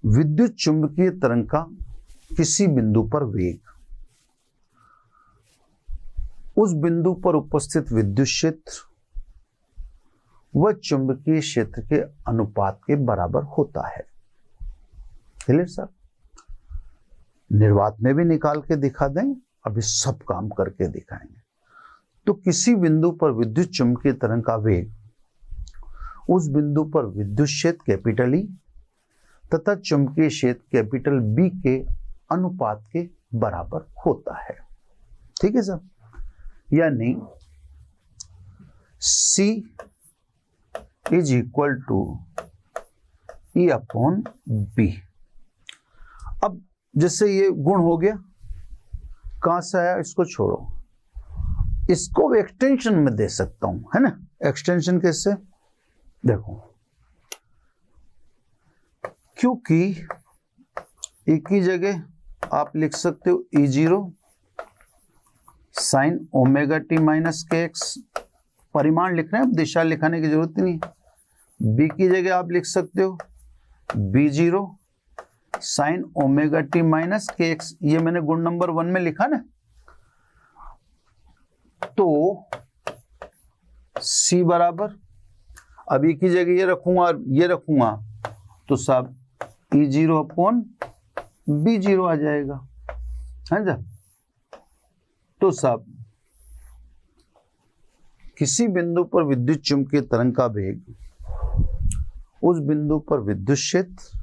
Speaker 1: विद्युत चुंबकीय तरंग का किसी बिंदु पर वेग, उस बिंदु पर उपस्थित विद्युत क्षेत्र व चुंबकीय क्षेत्र के अनुपात के बराबर होता है। Clear sir? निर्वात में भी निकाल के दिखा दें, अभी सब काम करके दिखाएंगे। तो किसी बिंदु पर विद्युत चुम्बकीय तरंग का वेग उस बिंदु पर विद्युत क्षेत्र कैपिटल ई तथा चुंबकीय क्षेत्र कैपिटल बी के अनुपात के बराबर होता है। ठीक है सर, यानी C is equal to E upon B. अब जैसे ये गुण हो गया, कहां से आया इसको छोड़ो, इसको एक्सटेंशन में दे सकता हूं, है ना। एक्सटेंशन कैसे, देखो, क्योंकि एक ही जगह आप लिख सकते हो E0 sign omega T minus के एक्स, परिमाण लिख रहे हैं, अब दिशा लिखाने की जरूरत नहीं। बी की जगह आप लिख सकते हो B0 sign omega T minus के एक्स, ये मैंने गुण नंबर 1 में लिखा ना। तो C बराबर, अब E की जगह ये रखूंगा और ये रखूंगा तो सब E0 अपॉन B0 आ जाएगा, है ना। तो सब किसी बिंदु पर विद्युत चुम्बकीय तरंग का वेग उस बिंदु पर विद्युत क्षेत्र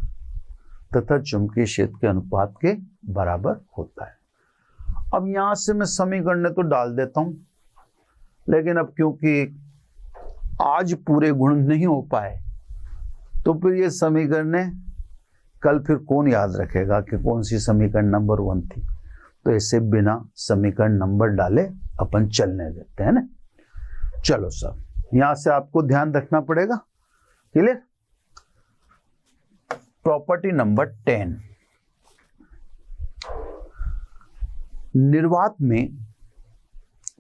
Speaker 1: तथा चुम्बकीय क्षेत्र के अनुपात के बराबर होता है। अब यहां से मैं समीकरण तो डाल देता हूं, लेकिन अब क्योंकि आज पूरे गुण नहीं हो पाए तो फिर ये समीकरण कल फिर कौन याद रखेगा कि कौन सी समीकरण नंबर 1 थी। तो इसे बिना समीकरण नंबर डाले अपन चलने देते हैं ना। चलो सर, यहां से आपको ध्यान रखना पड़ेगा, क्लियर। प्रॉपर्टी नंबर 10, निर्वात में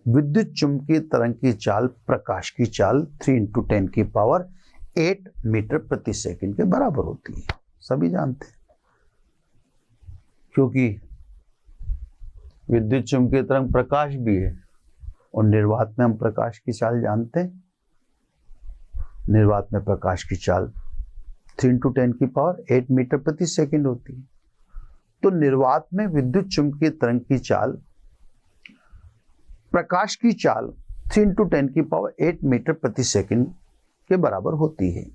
Speaker 1: विद्युत चुम्बकीय तरंग की चाल प्रकाश की चाल 3 × 10 की पावर 8 मीटर प्रति सेकंड के बराबर होती है, सभी जानते हैं। क्योंकि विद्युत चुम्बकीय तरंग प्रकाश भी है और निर्वात में हम प्रकाश की चाल जानते हैं। निर्वात में प्रकाश की चाल 3 × 10 की पावर 8 मीटर प्रति सेकंड होती है। तो निर्वात में विद्युत चुम्बकीय तरंग की चाल प्रकाश की चाल 3 × 10 की पावर 8 मीटर प्रति सेकंड के बराबर होती है।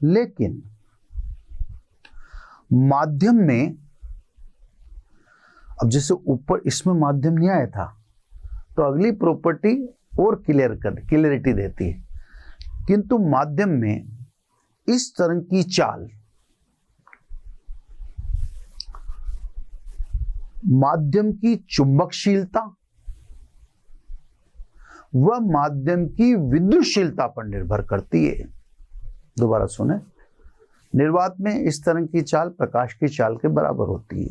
Speaker 1: लेकिन माध्यम में, अब जैसे ऊपर इसमें माध्यम नहीं आया था तो अगली प्रॉपर्टी और क्लियरिटी देती है, किंतु माध्यम में इस तरंग की चाल माध्यम की चुंबकशीलता व माध्यम की विद्युतशीलता पर निर्भर करती है। दोबारा सुने, निर्वात में इस तरंग की चाल प्रकाश की चाल के बराबर होती है,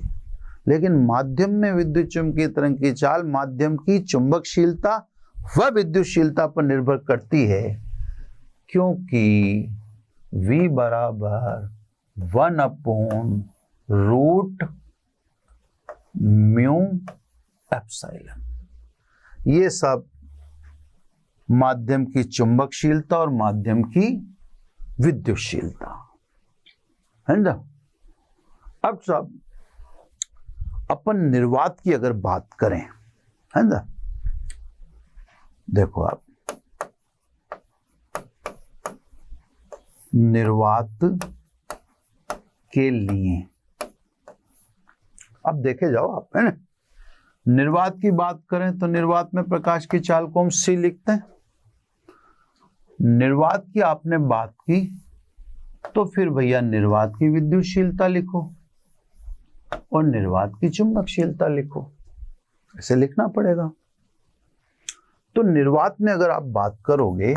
Speaker 1: लेकिन माध्यम में विद्युत चुम्बकीय तरंग की चाल माध्यम की चुंबकशीलता व विद्युतशीलता पर निर्भर करती है, क्योंकि V बराबर 1/√μ एप्सिलॉन। ये सब माध्यम की चुंबकशीलता और माध्यम की विद्युतशीलता है ना। अब सब अपन निर्वात की अगर बात करें, है ना, देखो आप निर्वात के लिए अब देखे जाओ आप, है ना। निर्वात की बात करें तो निर्वात में प्रकाश की चाल को हम C लिखते हैं। निर्वात की आपने बात की तो फिर भैया निर्वात की विद्युतशीलता लिखो और निर्वात की चुंबकशीलता लिखो, ऐसे लिखना पड़ेगा। तो निर्वात में अगर आप बात करोगे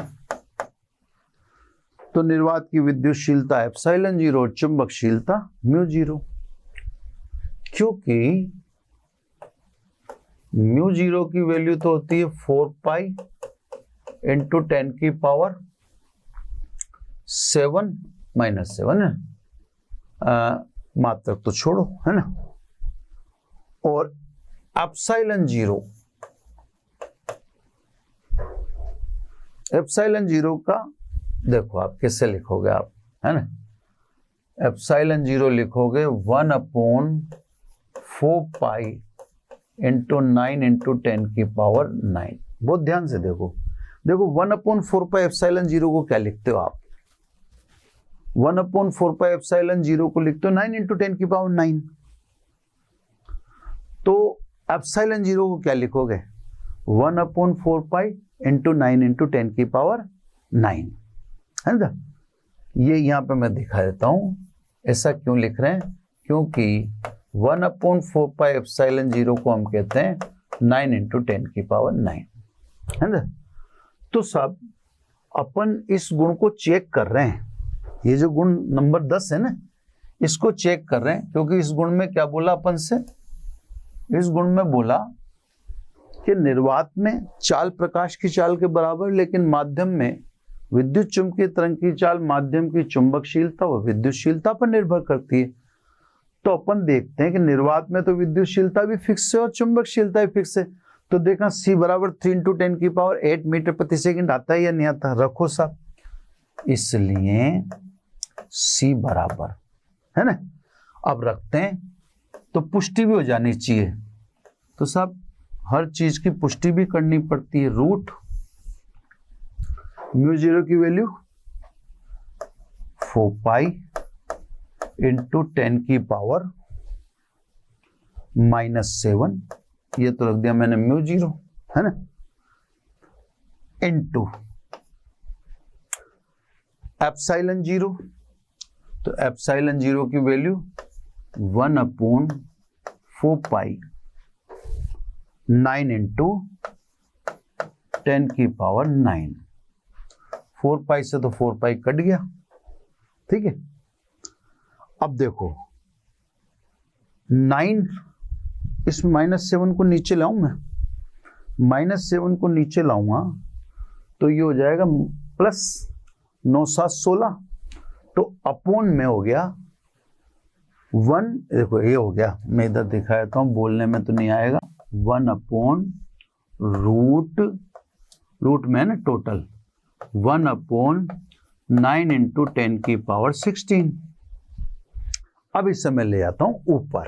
Speaker 1: तो निर्वात की विद्युतशीलता ε0, चुंबकशीलता μ0, क्योंकि μ0 की वैल्यू तो होती है 4 पाई इंटू 10 की पावर 7 माइनस 7 है, मात्रक तो छोड़ो, है ना। और ε0 का देखो आप कैसे लिखोगे आप, है ना। ε0 लिखोगे 1/√μ 4 पाई इंटू 9 इंटू 10 की पावर 9। बहुत ध्यान से देखो, देखो 1/4 पाई एप्सिलॉन 0 को क्या लिखते हो आप? 1/4 पाई एप्सिलॉन 0 को लिखते हो 9 इंटू 10 की पावर 9। तो एप्सिलॉन 0 को क्या लिखोगे? 1/4 पाई इंटू 9 इंटू 10 की पावर 9, है ना? ये यहां पे मैं दिखा देता हूं, ऐसा क्यों लिख रहे हैं? क्योंकि 1/4 पाई एप्सिलॉन 0 को हम कहते हैं 9 इंटू 10 की पावर 9, है ना? तो सब अपन इस गुण को चेक कर रहे हैं, ये जो गुण नंबर 10 है ना, इसको चेक कर रहे हैं, क्योंकि इस गुण में क्या बोला अपन से? इस गुण में बोला कि निर्वात में चाल प्रकाश की चाल के बराबर, लेकिन माध्यम में विद्युत चुंबकीय तरंग की चाल माध्यम की चुंबकशीलता व विद्युतशीलता पर निर्भर करती है। तो अपन देखते हैं कि निर्वात में तो विद्युतशीलता भी फिक्स है और चुंबकशीलता भी फिक्स है। तो देखा C बराबर 3 इंटू 10 की पावर 8 मीटर प्रति सेकंड आता है या नहीं आता? रखो साहब, इसलिए C बराबर, है ना? अब रखते हैं तो पुष्टि भी हो जानी चाहिए। तो साहब हर चीज की पुष्टि भी करनी पड़ती है। रूट μ0 की वैल्यू 4 पाई इंटू 10 की पावर -7, ये तो रख दिया मैंने μ0, है ना? इंटू एप्सिलॉन 0, तो एप्सिलॉन 0 की वैल्यू 1/4 पाई 9 इंटू 10 की पावर 9। 4 पाई से तो 4 पाई कट गया, ठीक है? अब देखो 9, इस -7 को नीचे लाऊं मैं, -7 को नीचे लाऊंगा तो ये हो जाएगा प्लस 9 7 16, तो अपोन में हो गया 1, देखो ये हो गया, मैं इधर दिखा देता हूं, बोलने में तो नहीं आएगा, 1/रूट में ना टोटल 1/9 इंटू 10 की पावर 16। अब इस समय ले आता हूं ऊपर,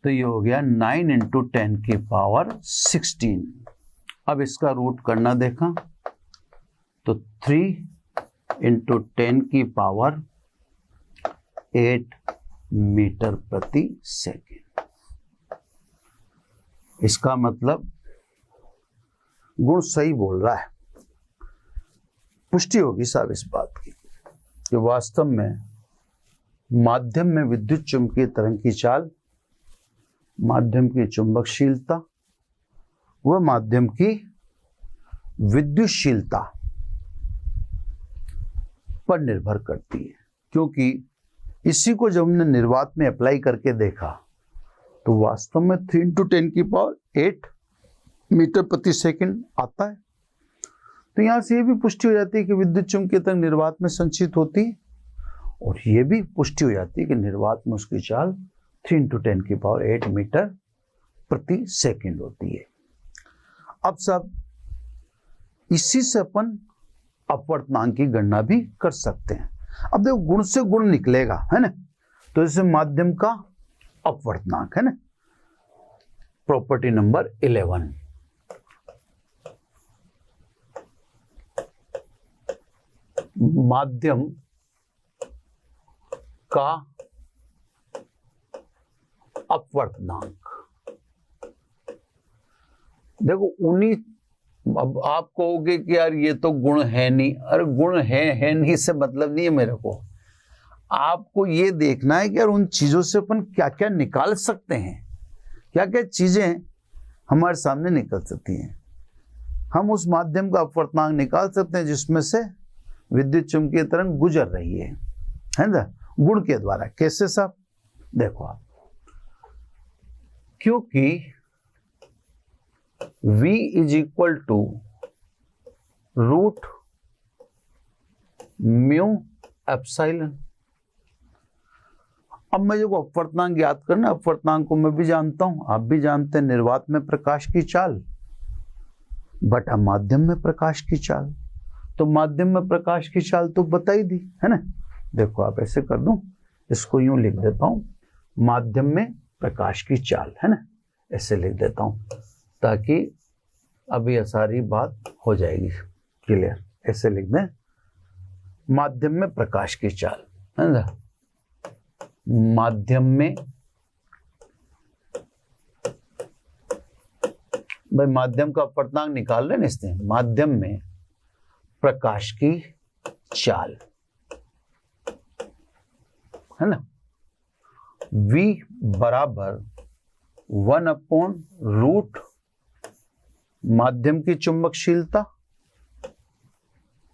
Speaker 1: तो ये हो गया 9 इंटू 10 की पावर 16। अब इसका रूट करना देखा तो 3 इंटू 10 की पावर 8 मीटर प्रति सेकेंड। इसका मतलब गुण सही बोल रहा है। पुष्टि होगी साहब इस बात की कि वास्तव में माध्यम में विद्युत चुंबकीय तरंग की चाल, माध्यम की चुंबकशीलता व माध्यम की विद्युतशीलता पर निर्भर करती है। क्योंकि इसी को जब हमने निर्वात में अप्लाई करके देखा तो वास्तव में 3 इंटू 10 की पावर 8 मीटर प्रति सेकंड आता है। तो यहां से ये भी पुष्टि हो जाती है कि विद्युत चुंबकीय तरंग निर्वात में संचित होती है, और ये भी पुष्टि हो जाती है कि निर्वात में उसकी चाल 3 इंटू 10 की पावर 8 मीटर प्रति सेकंड होती है। अब सब इसी से अपन अपवर्तनांक की गणना भी कर सकते हैं। अब देखो गुण से गुण निकलेगा, है ना? तो इसे माध्यम का अपवर्तनांक, है ना? प्रॉपर्टी नंबर 11, माध्यम का अपवर्तनांक। देखो उन्हीं, अब आप कहोगे कि यार ये तो गुण है नहीं, अरे गुण है नहीं से मतलब नहीं है मेरे को। आपको ये देखना है कि यार उन चीजों से अपन क्या क्या निकाल सकते हैं, क्या क्या चीजें हमारे सामने निकल सकती हैं। हम उस माध्यम का अपवर्तनांक निकाल सकते हैं जिसमें से विद्युत चुंबकीय तरंग गुजर रही है ना, गुण के द्वारा। कैसे साहब? देखो आप, क्योंकि V is equal to root mu epsilon. अब मैं जो अपवर्तनांक याद करना, अपवर्तनांक को मैं भी जानता हूं, आप भी जानते हैं, निर्वात में प्रकाश की चाल बटा माध्यम में प्रकाश की चाल। तो माध्यम में प्रकाश की चाल तो बता ही दी, है ना? देखो आप ऐसे कर दूं, इसको यूं लिख देता हूं, माध्यम में प्रकाश की चाल, है ना, ऐसे लिख देता हूं ताकि अभी ये सारी बात हो जाएगी क्लियर। ऐसे लिख दें, माध्यम में प्रकाश की चाल, है ना, माध्यम में, भाई माध्यम का अपवर्तनांक निकाल रहे हैं इसने, माध्यम में प्रकाश की चाल, है ना, V बराबर 1/रूट माध्यम की चुंबकशीलता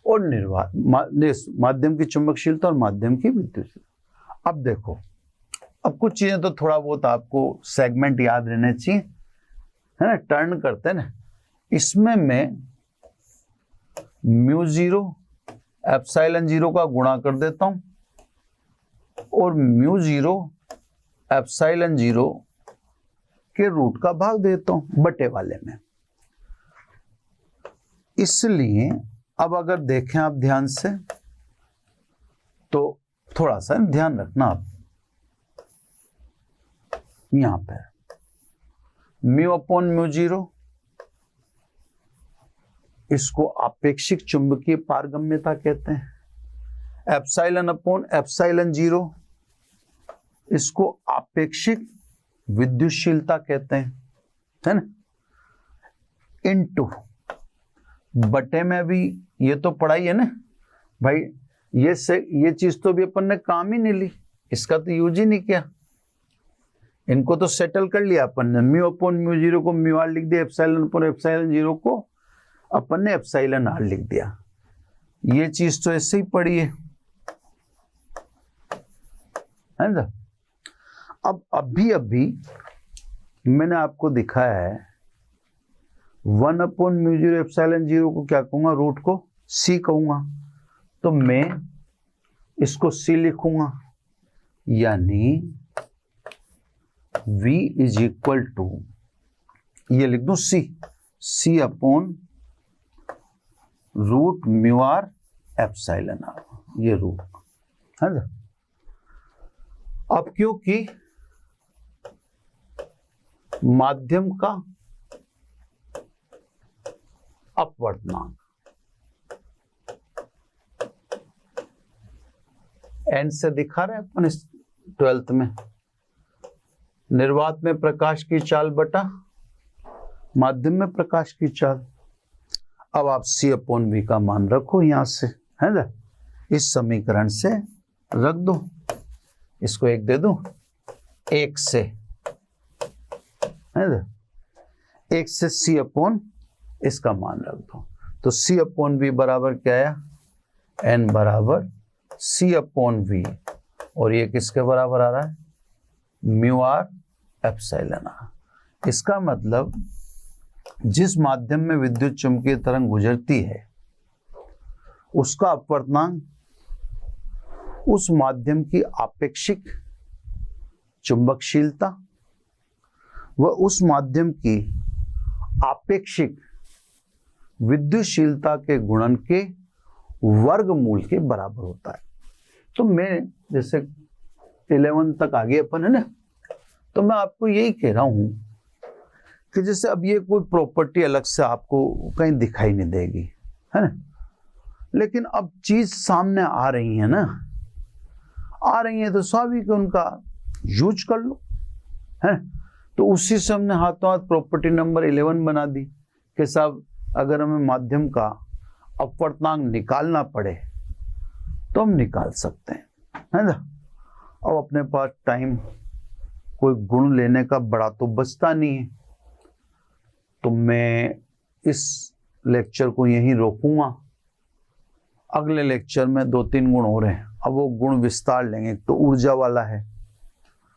Speaker 1: और निर्वात, माध्यम की चुंबकशीलता और माध्यम की विद्युत। अब देखो, अब कुछ चीजें तो थोड़ा बहुत आपको सेगमेंट याद रहने चाहिए, है ना, टर्न करते हैं ना, इसमें मैं μ0 ε0 का गुणा कर देता हूं और μ0 ε0 के रूट का भाग देता हूं बटे वाले में। इसलिए अब अगर देखें आप ध्यान से तो थोड़ा सा ध्यान रखना आप, यहां पर μ/μ0 इसको आपेक्षिक चुंबकीय पारगम्यता कहते हैं, ε/ε0 इसको आपेक्षिक विद्युतशीलता कहते हैं, है ना, इनटू बटे में भी ये तो पढ़ाई है ना भाई, ये चीज तो भी अपन ने काम ही नहीं ली, इसका तो यूज ही नहीं किया, इनको तो सेटल कर लिया अपन ने, μ/μ0 को μr लिख दिया, ε/ε0 को अपन ने εr लिख दिया, ये चीज तो ऐसे ही पढ़ी है ना। अब अभी मैंने आपको दिखाया है 1/μ0 ε0 को क्या कहूंगा, रूट को c कहूंगा, तो मैं इसको c लिखूंगा, यानी v इज इक्वल टू, ये लिख दूं c upon root μr εr, ये रूट है ना। अब क्योंकि माध्यम का अपवर्तनांक n से दिखा रहे हैं अपन इस 12th में, निर्वात में प्रकाश की चाल बटा माध्यम में प्रकाश की चाल। अब आप c/v का मान रखो यहां से, है ना, इस समीकरण से रख दो, इसको 1 दे दूं, 1 से, है ना, 1 से c/ इसका मान रख दो, तो c/v बराबर क्या आया, n बराबर c/v, और ये किसके बराबर आ रहा है, μr ε। इसका मतलब जिस माध्यम में विद्युत चुंबकीय तरंग गुजरती है उसका अपवर्तनांक उस माध्यम की आपेक्षिक चुंबकशीलता व उस माध्यम की आपेक्षिक विद्युतशीलता के गुणन के वर्गमूल के बराबर होता है। तो मैं जैसे 11 तक आगे अपन है ना, तो मैं आपको यही कह रहा हूं कि जैसे अब ये कोई प्रॉपर्टी अलग से आपको कहीं दिखाई नहीं देगी, है ना, लेकिन अब चीज सामने आ रही है ना, आ रही है तो स्वाभाविक उनका यूज कर लो, है। तो उसी से हमने हाथों हाथ प्रॉपर्टी नंबर 11 बना दी कि साहब अगर हमें माध्यम का अपवर्तनांक निकालना पड़े तो हम निकाल सकते हैं, है ना। अब अपने पास टाइम कोई गुण लेने का बड़ा तो बचता नहीं है, तो मैं इस लेक्चर को यहीं रोकूंगा। अगले लेक्चर में 2-3 गुण हो रहे हैं, अब वो गुण विस्तार लेंगे। एक तो ऊर्जा वाला है,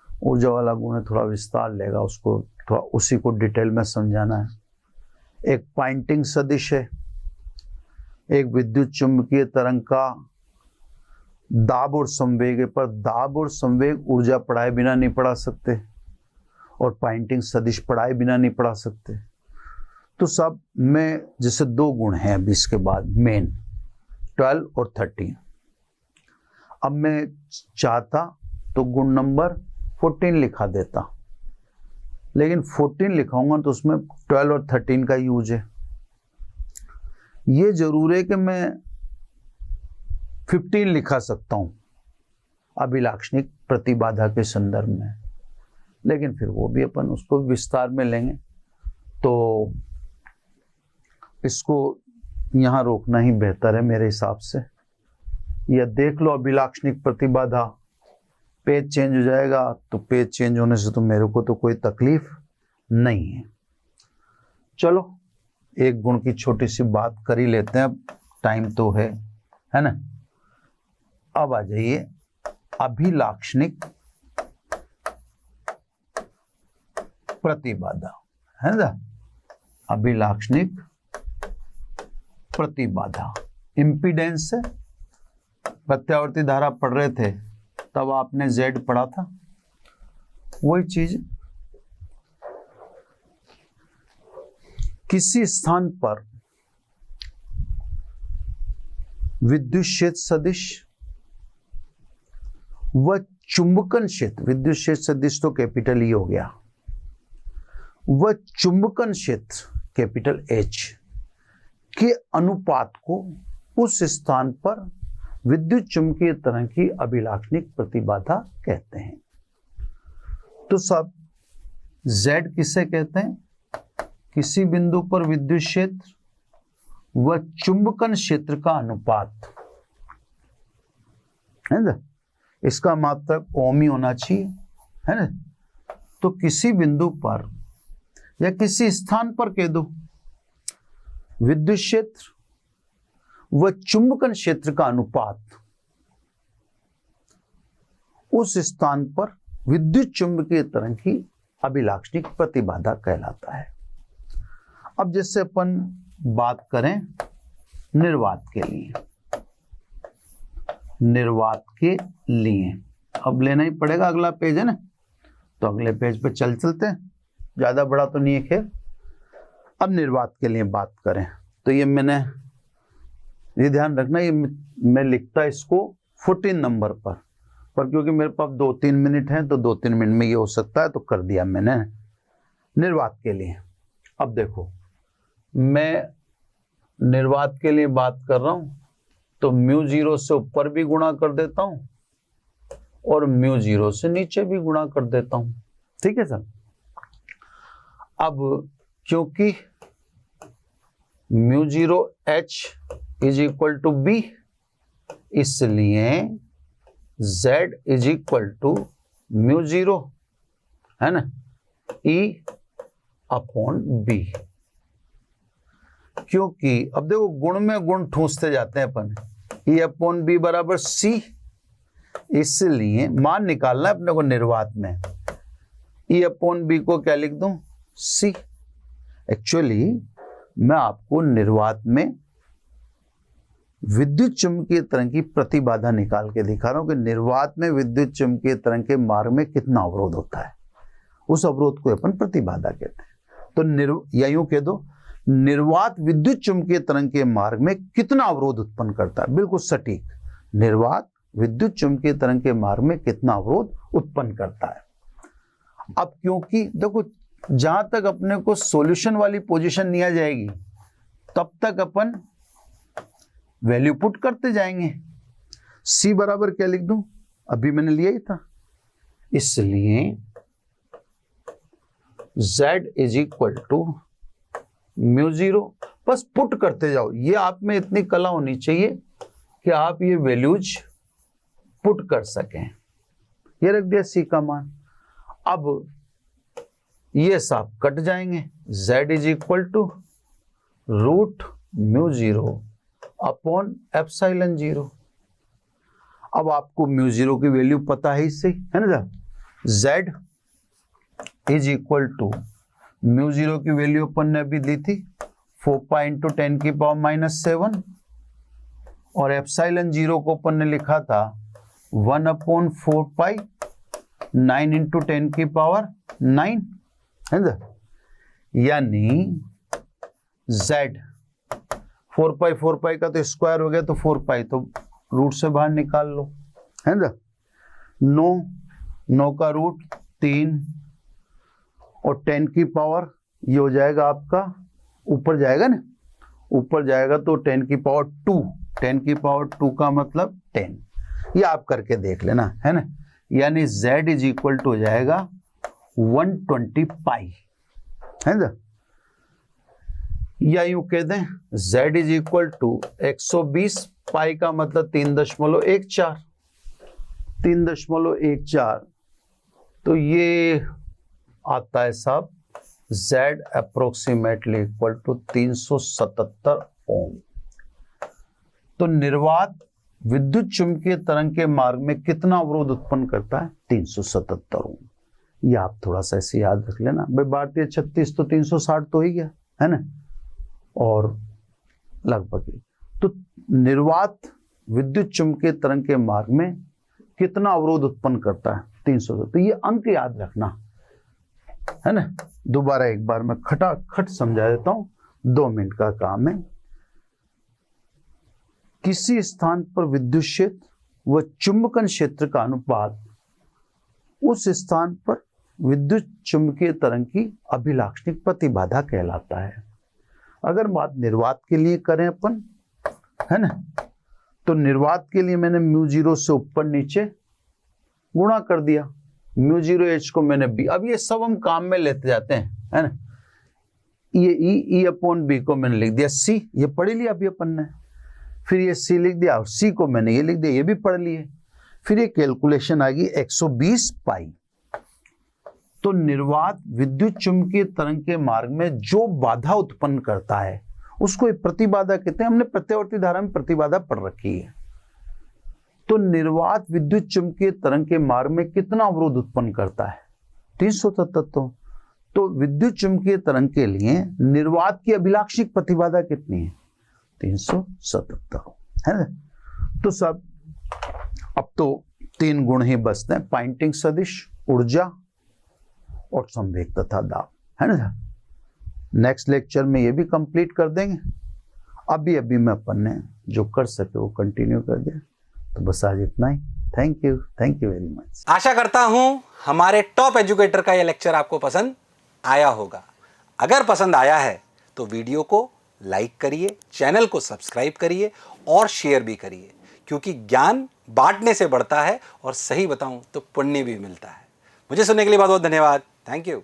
Speaker 1: ऊर्जा वाला गुण है, थोड़ा विस्तार लेगा, उसको थोड़ा उसी को डिटेल में समझाना है। एक पॉइंटिंग सदिश है, एक विद्युत चुंबकीय तरंग का दाब और संवेग पर दाब और संवेग ऊर्जा पढ़ाए बिना नहीं पढ़ा सकते, और पॉइंटिंग सदिश पढ़ाए बिना नहीं पढ़ा सकते। तो सब में जैसे 2 गुण हैं अभी इसके बाद मेन 12 और 13। अब मैं चाहता तो गुण नंबर 14 लिखा देता, लेकिन 14 लिखाऊंगा तो उसमें 12 और 13 का यूज है। ये जरूर है कि मैं 15 लिखा सकता हूं अभिलाक्षणिक प्रतिबाधा के संदर्भ में, लेकिन फिर वो भी अपन उसको विस्तार में लेंगे, तो इसको यहां रोकना ही बेहतर है मेरे हिसाब से। या देख लो अभिलाक्षणिक प्रतिबाधा, पेज चेंज हो जाएगा, तो पेज चेंज होने से तो मेरे को तो कोई तकलीफ नहीं है। चलो एक गुण की छोटी सी बात कर ही लेते हैं, अब टाइम तो है ना। अब आ जाइए अभिलाक्षणिक प्रतिबाधा, है ना। अभिलाक्षणिक प्रतिबाधा इम्पीडेंस है। प्रत्यावर्ती धारा पढ़ रहे थे तब आपने Z पढ़ा था, वही चीज। किसी स्थान पर विद्युत क्षेत्र सदिश व चुंबकन क्षेत्र, विद्युत क्षेत्र सदिश तो कैपिटल E हो गया, व चुंबकन क्षेत्र कैपिटल H के अनुपात को उस स्थान पर विद्युत चुंबकीय तरंग की अभिलाक्षणिक प्रतिबाधा कहते हैं। तो सब Z किसे कहते हैं? किसी बिंदु पर विद्युत क्षेत्र व चुंबकन क्षेत्र का अनुपात, है ना। इसका मात्रक ओम ही होना चाहिए, है ना। तो किसी बिंदु पर या किसी स्थान पर कह दो विद्युत क्षेत्र व चुंबकन क्षेत्र का अनुपात उस स्थान पर विद्युत चुंबकीय तरंग की अभिलाक्षणिक प्रतिबाधा कहलाता है। अब जैसे अपन बात करें निर्वात के लिए, निर्वात के लिए अब लेना ही पड़ेगा, अगला पेज है ना, तो अगले पेज पे चलते हैं, ज्यादा बड़ा तो नहीं है खैर। अब निर्वात के लिए बात करें तो ये मैंने, ये ध्यान रखना, ये मैं लिखता इसको 14 नंबर पर क्योंकि मेरे पास 2-3 मिनट हैं तो 2-3 मिनट में ये हो सकता है, तो कर दिया मैंने निर्वात के लिए। अब देखो मैं निर्वात के लिए बात कर रहा हूं तो μ0 से ऊपर भी गुणा कर देता हूं और μ0 से नीचे भी गुणा कर देता हूं, ठीक है सर। अब क्योंकि μ0H is equal to B, इसलिए Z इज इक्वल टू μ0, है ना, E अपॉन B। क्योंकि अब देखो गुण में गुण ठूंसते जाते हैं अपन, E अपॉन B बराबर C, इसलिए मान निकालना है अपने को निर्वात में। E अपॉन B को क्या लिख दूं? C। एक्चुअली मैं आपको निर्वात में विद्युत चुंबकीय तरंग की प्रतिबाधा निकाल के दिखा रहा हूं कि निर्वात में विद्युत चुंबकीय तरंग के मार्ग में कितना अवरोध होता है, उस अवरोध को अपन प्रतिबाधा कहते हैं। तो या यूं कह दो, निर्वात विद्युत चुंबकीय तरंग के मार्ग में कितना अवरोध उत्पन्न करता है, बिल्कुल सटीक। निर्वात विद्युत चुंबकीय तरंग के मार्ग में कितना अवरोध उत्पन्न करता है। अब क्योंकि देखो जहां तक अपने को सॉल्यूशन वाली पोजीशन नहीं आ जाएगी तब तक अपन वैल्यू पुट करते जाएंगे। C बराबर क्या लिख दूं? अभी मैंने लिया ही था, इसलिए Z इज इक्वल टू μ0, बस पुट करते जाओ। ये आप में इतनी कला होनी चाहिए कि आप ये वैल्यूज पुट कर सकें। ये रख दिया C का मान। अब ये सब कट जाएंगे, Z is equal to root μ0 upon epsilon 0। अब आपको μ0 की वैल्यू पता है इससे, है ना। Z इज इक्वल टू μ0 की वैल्यू अपन ने अभी दी थी 4 पाई इंटू 10 की पावर -7, और एप्सिलॉन 0 को अपन ने लिखा था 1 अपॉन 4 पाई 9 इंटू 10 की पावर 9, है ना। यानी Z 4 पाई का तो स्क्वायर हो गया, तो 4 पाई तो रूट से बाहर निकाल लो, है ना। 9 9 का रूट 3 और 10 की पावर ये हो जाएगा आपका, ऊपर जाएगा ना, ऊपर जाएगा तो 10 की पावर 2, 10 की पावर 2 का मतलब 10। ये आप करके देख लेना, है ना। यानी z इज इक्वल टू हो जाएगा 120 पाई, है ना। या यूं कह दें z इज इक्वल टू 120 पाई का मतलब 3.14, 3.14। तो ये आता है साहब z अप्रोक्सीमेटली इक्वल टू 377 ओम। तो निर्वात विद्युत चुंबकीय तरंग के मार्ग में कितना अवरोध उत्पन्न करता है? 377 ओम। ये आप थोड़ा सा ऐसे याद रख लेना भाई, भारतीय 36 तो 360 तो ही गया, है ना, और लगभग। तो निर्वात विद्युत चुंबकीय तरंग के मार्ग में कितना अवरोध उत्पन्न करता है? 300। तो ये अंक याद रखना, है ना। दोबारा एक बार मैं खटाखट समझा देता हूं, 2 मिनट का काम है। किसी स्थान पर विद्युत क्षेत्र व चुंबकन क्षेत्र का अनुपात उस स्थान पर विद्युत चुंबकीय तरंग की अभिलाक्षणिक प्रतिबाधा कहलाता है। अगर बात निर्वात के लिए करें अपन, है ना, तो निर्वात के लिए मैंने μ0 से ऊपर नीचे गुणा कर दिया, μ0h को मैंने b, अब ये सब हम काम में लेते जाते हैं, है ना। ये E अपॉन b को मैंने लिख दिया c, ये पढ़ लिया अभी अपन ने। फिर ये c लिख दिया और c को मैंने ये लिख दिया, ये भी पढ़ लिए। फिर ये कैलकुलेशन आ गई 120 पाई। तो निर्वात विद्युत चुंबकीय तरंग के मार्ग में जो बाधा उत्पन्न करता है उसको प्रतिबाधा कहते हैं। हमने प्रत्यावर्ती धारा में प्रतिबाधा पढ़ रखी है। तो निर्वात विद्युत चुंबकीय तरंग के मार्ग में कितना अवरोध उत्पन्न करता है? 377। तो विद्युत चुंबकीय तरंग के लिए निर्वात की अभिलाक्षणिक प्रतिबाधा कितनी है? 377, है ना। तो सब अब तो 3 गुण ही बचते हैं, पॉइंटिंग सदिश, ऊर्जा और संवेग तथा दाब, है ना। नेक्स्ट लेक्चर में ये भी कंप्लीट कर देंगे। अभी मैं अपन ने जो कर सके वो कंटिन्यू कर दिया। तो बस आज इतना ही। Thank you very much.
Speaker 2: आशा करता हूं हमारे टॉप एजुकेटर का यह लेक्चर आपको पसंद आया होगा। अगर पसंद आया है तो वीडियो को लाइक करिए, चैनल को सब्सक्राइब करिए और शेयर भी करिए, क्योंकि ज्ञान बांटने से बढ़ता है और सही बताऊं तो पुण्य भी मिलता है। मुझे सुनने के लिए बहुत बहुत धन्यवाद। Thank you.